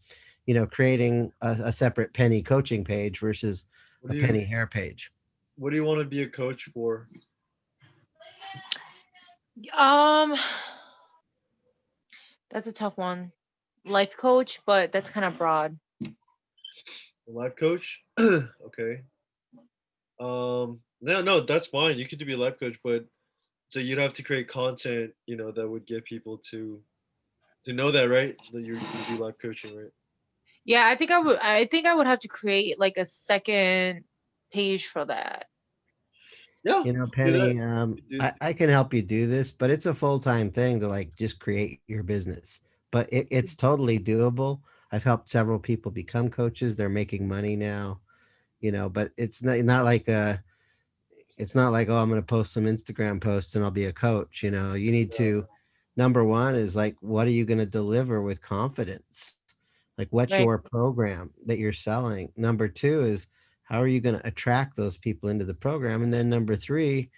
creating a separate Penny coaching page versus What a do you Penny hair page. What do you want to be a coach for? Um, that's a tough one. Life coach, but that's kind of broad. A life coach? Okay. No, that's fine. You could be a life coach, but so you'd have to create content, that would get people to know that, right? That you do life coaching, right? Yeah, I would have to create like a second page for that. Yeah. Do Penny, that. Do- I can help you do this, but it's a full-time thing to like just create your business. But it's totally doable. I've helped several people become coaches. They're making money now, but it's not like it's not like, oh, I'm going to post some Instagram posts and I'll be a coach. You need to, number one is like, what are you going to deliver with confidence? Like, what's Right. your program that you're selling? Number two is, how are you going to attract those people into the program? And then number three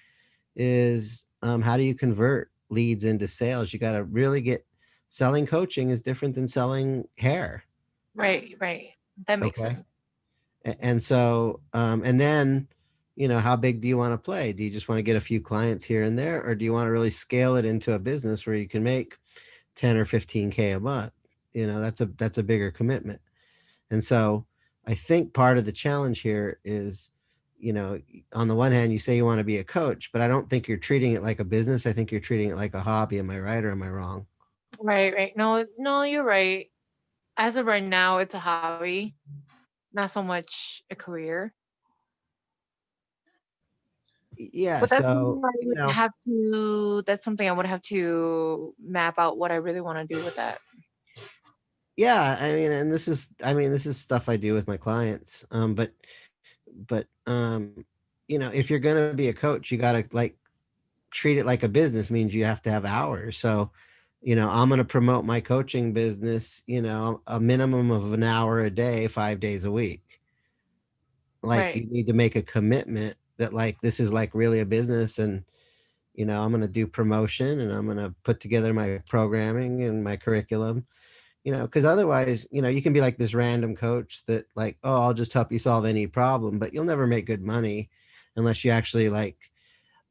is how do you convert leads into sales? You got to really get selling coaching is different than selling hair. Right, right. That makes Okay. sense. And so, and then, you know, how big do you want to play? Do you just want to get a few clients here and there, or do you want to really scale it into a business where you can make 10 or 15K a month? You know, that's a bigger commitment. And so I think part of the challenge here is, you know, on the one hand, you say you want to be a coach, but I don't think you're treating it like a business. I think you're treating it like a hobby. Am I right or am I wrong? Right, right. No, no, you're right. As of right now, it's a hobby, not so much a career. Yeah. But that's So, something I you would know, have to, that's something I would have to map out what I really want to do with that. yeah, I mean, and this is stuff I do with my clients. But you know, if you're gonna be a coach, you gotta like treat it like a business. Means you have to have hours. So, you know, I'm gonna promote my coaching business, you know, a minimum of an hour a day, 5 days a week. Like Right. you need to make a commitment that like this is like really a business, and you know, I'm gonna do promotion and I'm gonna put together my programming and my curriculum, you know, because otherwise, you know, you can be like this random coach that like, oh, I'll just help you solve any problem, but you'll never make good money unless you actually like,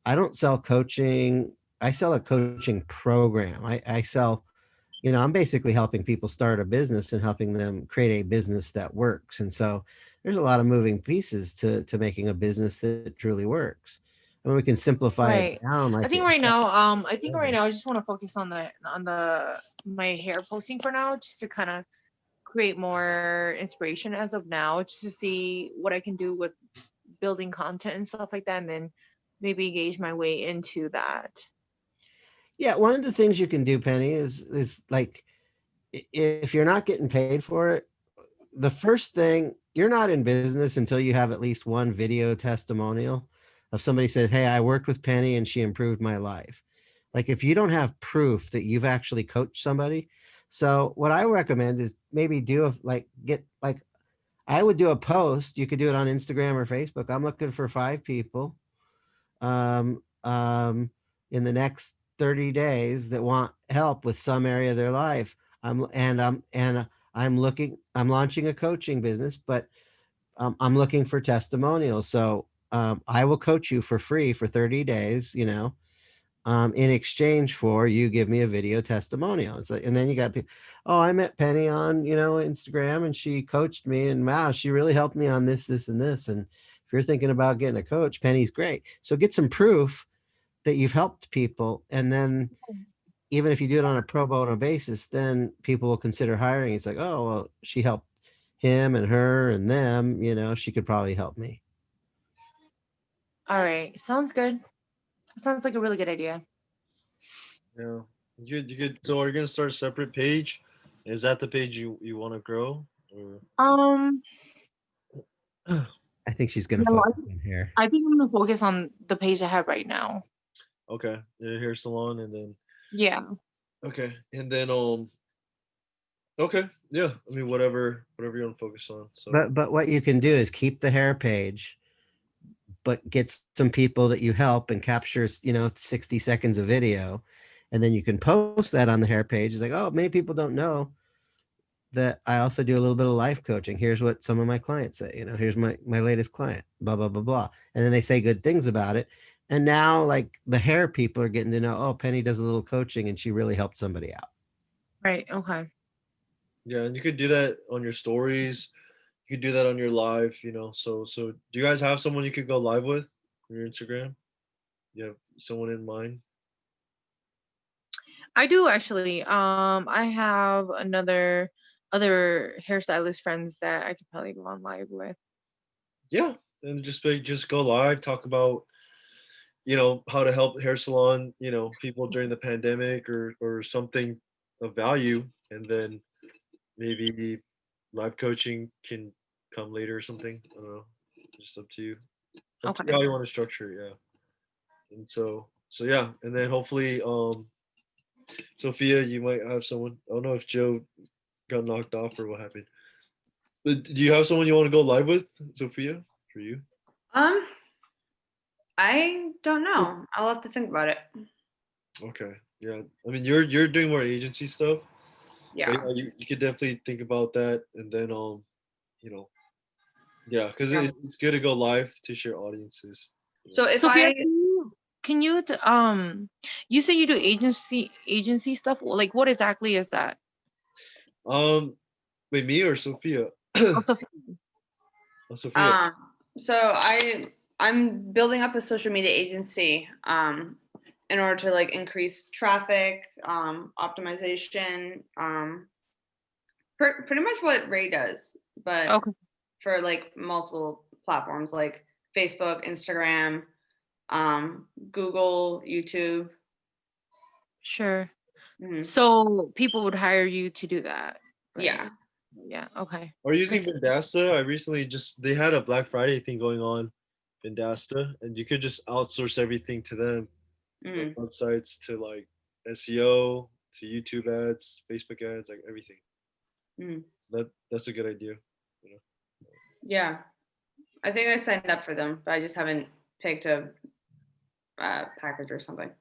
I don't sell coaching. I sell a coaching program. I sell, you know, I'm basically helping people start a business and helping them create a business that works. And so there's a lot of moving pieces to making a business that truly works. I mean, we can simplify it Right. down I like think it. right now, I just want to focus on the my hair posting for now, just to kind of create more inspiration as of now, just to see what I can do with building content and stuff like that, and then maybe gauge my way into that. Yeah, one of the things you can do, Penny, is like if you're not getting paid for it, the first thing, you're not in business until you have at least one video testimonial of somebody said, "Hey, I worked with Penny and she improved my life." Like if you don't have proof that you've actually coached somebody, so what I recommend is maybe do a like get like I would do a post. You could do it on Instagram or Facebook. I'm looking for 5 people um, um, in the next 30 days that want help with some area of their life. I'm launching a coaching business, but I'm looking for testimonials. So I will coach you for free for 30 days, you know, in exchange for you give me a video testimonial. It's like, and then you got people, oh, I met Penny on, you know, Instagram and she coached me and wow, she really helped me on this, this, and this. And if you're thinking about getting a coach, Penny's great. So get some proof that you've helped people. And then even if you do it on a pro bono basis, then people will consider hiring. It's like, oh, well, she helped him and her and them, you know, she could probably help me. All right, sounds good. Sounds like a really good idea. Yeah. You could. So are you gonna start a separate page? Is that the page you want to grow? Or Um, I think she's going to no, focus on here. I think I'm gonna focus on the page I have right now. okay, yeah, hair salon, and then Yeah. okay, and then okay, yeah. I mean, whatever you want to focus on. So But what you can do is keep the hair page, but get some people that you help and captures, you know, 60 seconds of video. And then you can post that on the hair page. It's like, oh, many people don't know that I also do a little bit of life coaching. Here's what some of my clients say, you know, here's my latest client, blah, blah, blah, blah. And then they say good things about it. And now like the hair people are getting to know, oh, Penny does a little coaching and she really helped somebody out. Right. Okay. yeah, and you could do that on your stories. You could do that on your live. You know, so do you guys have someone you could go live with on your Instagram? You have someone in mind? I do actually. I have other hairstylist friends that I could probably go on live with. Yeah, and just go live, talk about how to help hair salon people during the pandemic or something of value, and then maybe live coaching can come later or something. I don't know, just up to you. Up to you Okay. how you want to structure it, yeah. And so yeah, and then hopefully Sophia, you might have someone. I don't know if Joe got knocked off or what happened, but do you have someone you want to go live with, Sophia? for you? I don't know. I'll have to think about it. Okay. Yeah. I mean, you're doing more agency stuff. Yeah. But you could definitely think about that, and then you know, yeah, because Yeah. it's good to go live to share audiences. So if Sophia, I you say you do agency stuff. Like, what exactly is that? Um, wait, me or Sophia? Oh, Sophia. Oh, Sophia. so I'm building up a social media agency in order to like increase traffic, optimization, pretty much what Ray does, but Okay. for like multiple platforms like Facebook, Instagram, Google, YouTube. Sure. Mhm. So people would hire you to do that. right? Yeah. Yeah. Okay. Are you using Good. Vendasta? I recently they had a Black Friday thing going on, Vendasta, and you could just outsource everything to them, like Mhm. websites to like SEO to YouTube ads, Facebook ads, like everything. Mhm. So that's a good idea. You know? Yeah. I think I signed up for them, but I just haven't picked a package or something.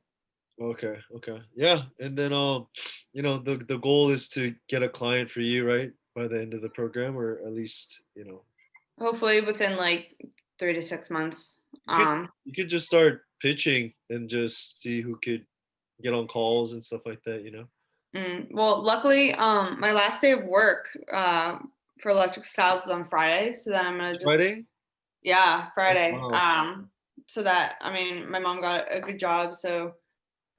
Okay, okay. Yeah. And then the goal is to get a client for you, right? By the end of the program, or at least, Hopefully within like 3 to 6 months. you could just start pitching and just see who could get on calls and stuff like that, Well, luckily, my last day of work for Electric Styles is on Friday, so then I'm gonna just Friday? Friday. Wow. So that I mean, my mom got a good job, so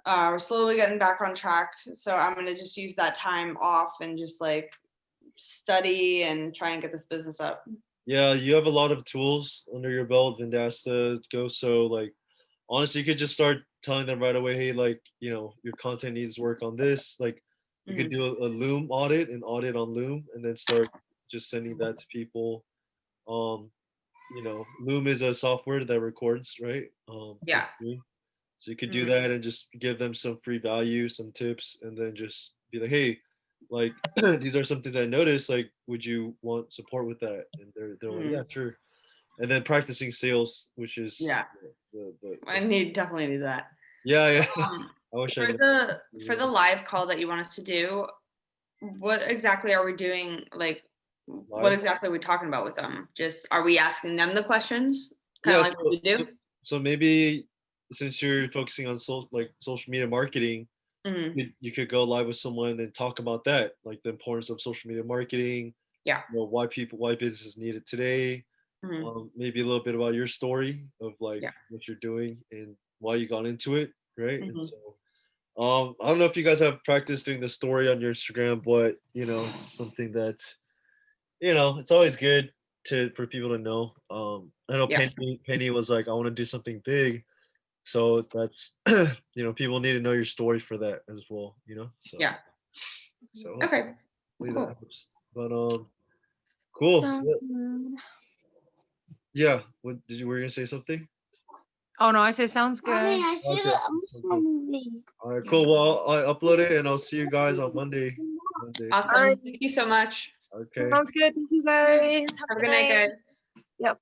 we're slowly getting back on track. So I'm gonna just use that time off and just like study and try and get this business up. Yeah, you have a lot of tools under your belt, Vendasta, Go. Like, honestly, you could just start telling them right away, hey, like, your content needs work on this. Like, you could Mhm. do a Loom audit, an audit on Loom, and then start just sending that to people. Um, Loom is a software that records, right? Yeah. So you could do Mhm. that and just give them some free value, some tips, and then just be like, hey, like these are some things I noticed. Like, would you want support with that? And they're like, yeah, Mhm. sure. And then practicing sales, which is Yeah. the I definitely need that. yeah, yeah. Um, I wish I for learned the that. for the live call that you want us to do, what exactly are we doing? Like, what Live. exactly are we talking about with them? Just are we asking them the questions, kind Yeah. of like what we do? So maybe since you're focusing on social media marketing, Mhm. you could go live with someone and talk about that, like the importance of social media marketing, Yeah. why businesses need it today, Mhm. maybe a little bit about your story of like Yeah. what you're doing and why you got into it, right? And Mhm. so I don't know if you guys have practiced doing the story on your Instagram, but it's something that it's always good for people to know. I know Yeah. Penny was like, I want to do something big, so that's people need to know your story for that as well, so Yeah. so Okay. hopefully that Cool. helps. But cool. Sounds Yeah, good. yeah. What were you gonna say something? Oh no, I said sounds Mommy, good. I see Okay, a cool. movie. All right, Yeah. cool. Well, I'll upload it and I'll see you guys on Monday. Awesome. All right. Thank you so much. Okay. Sounds good. Thank you guys. Have Have a a good good night, night. guys. Yep.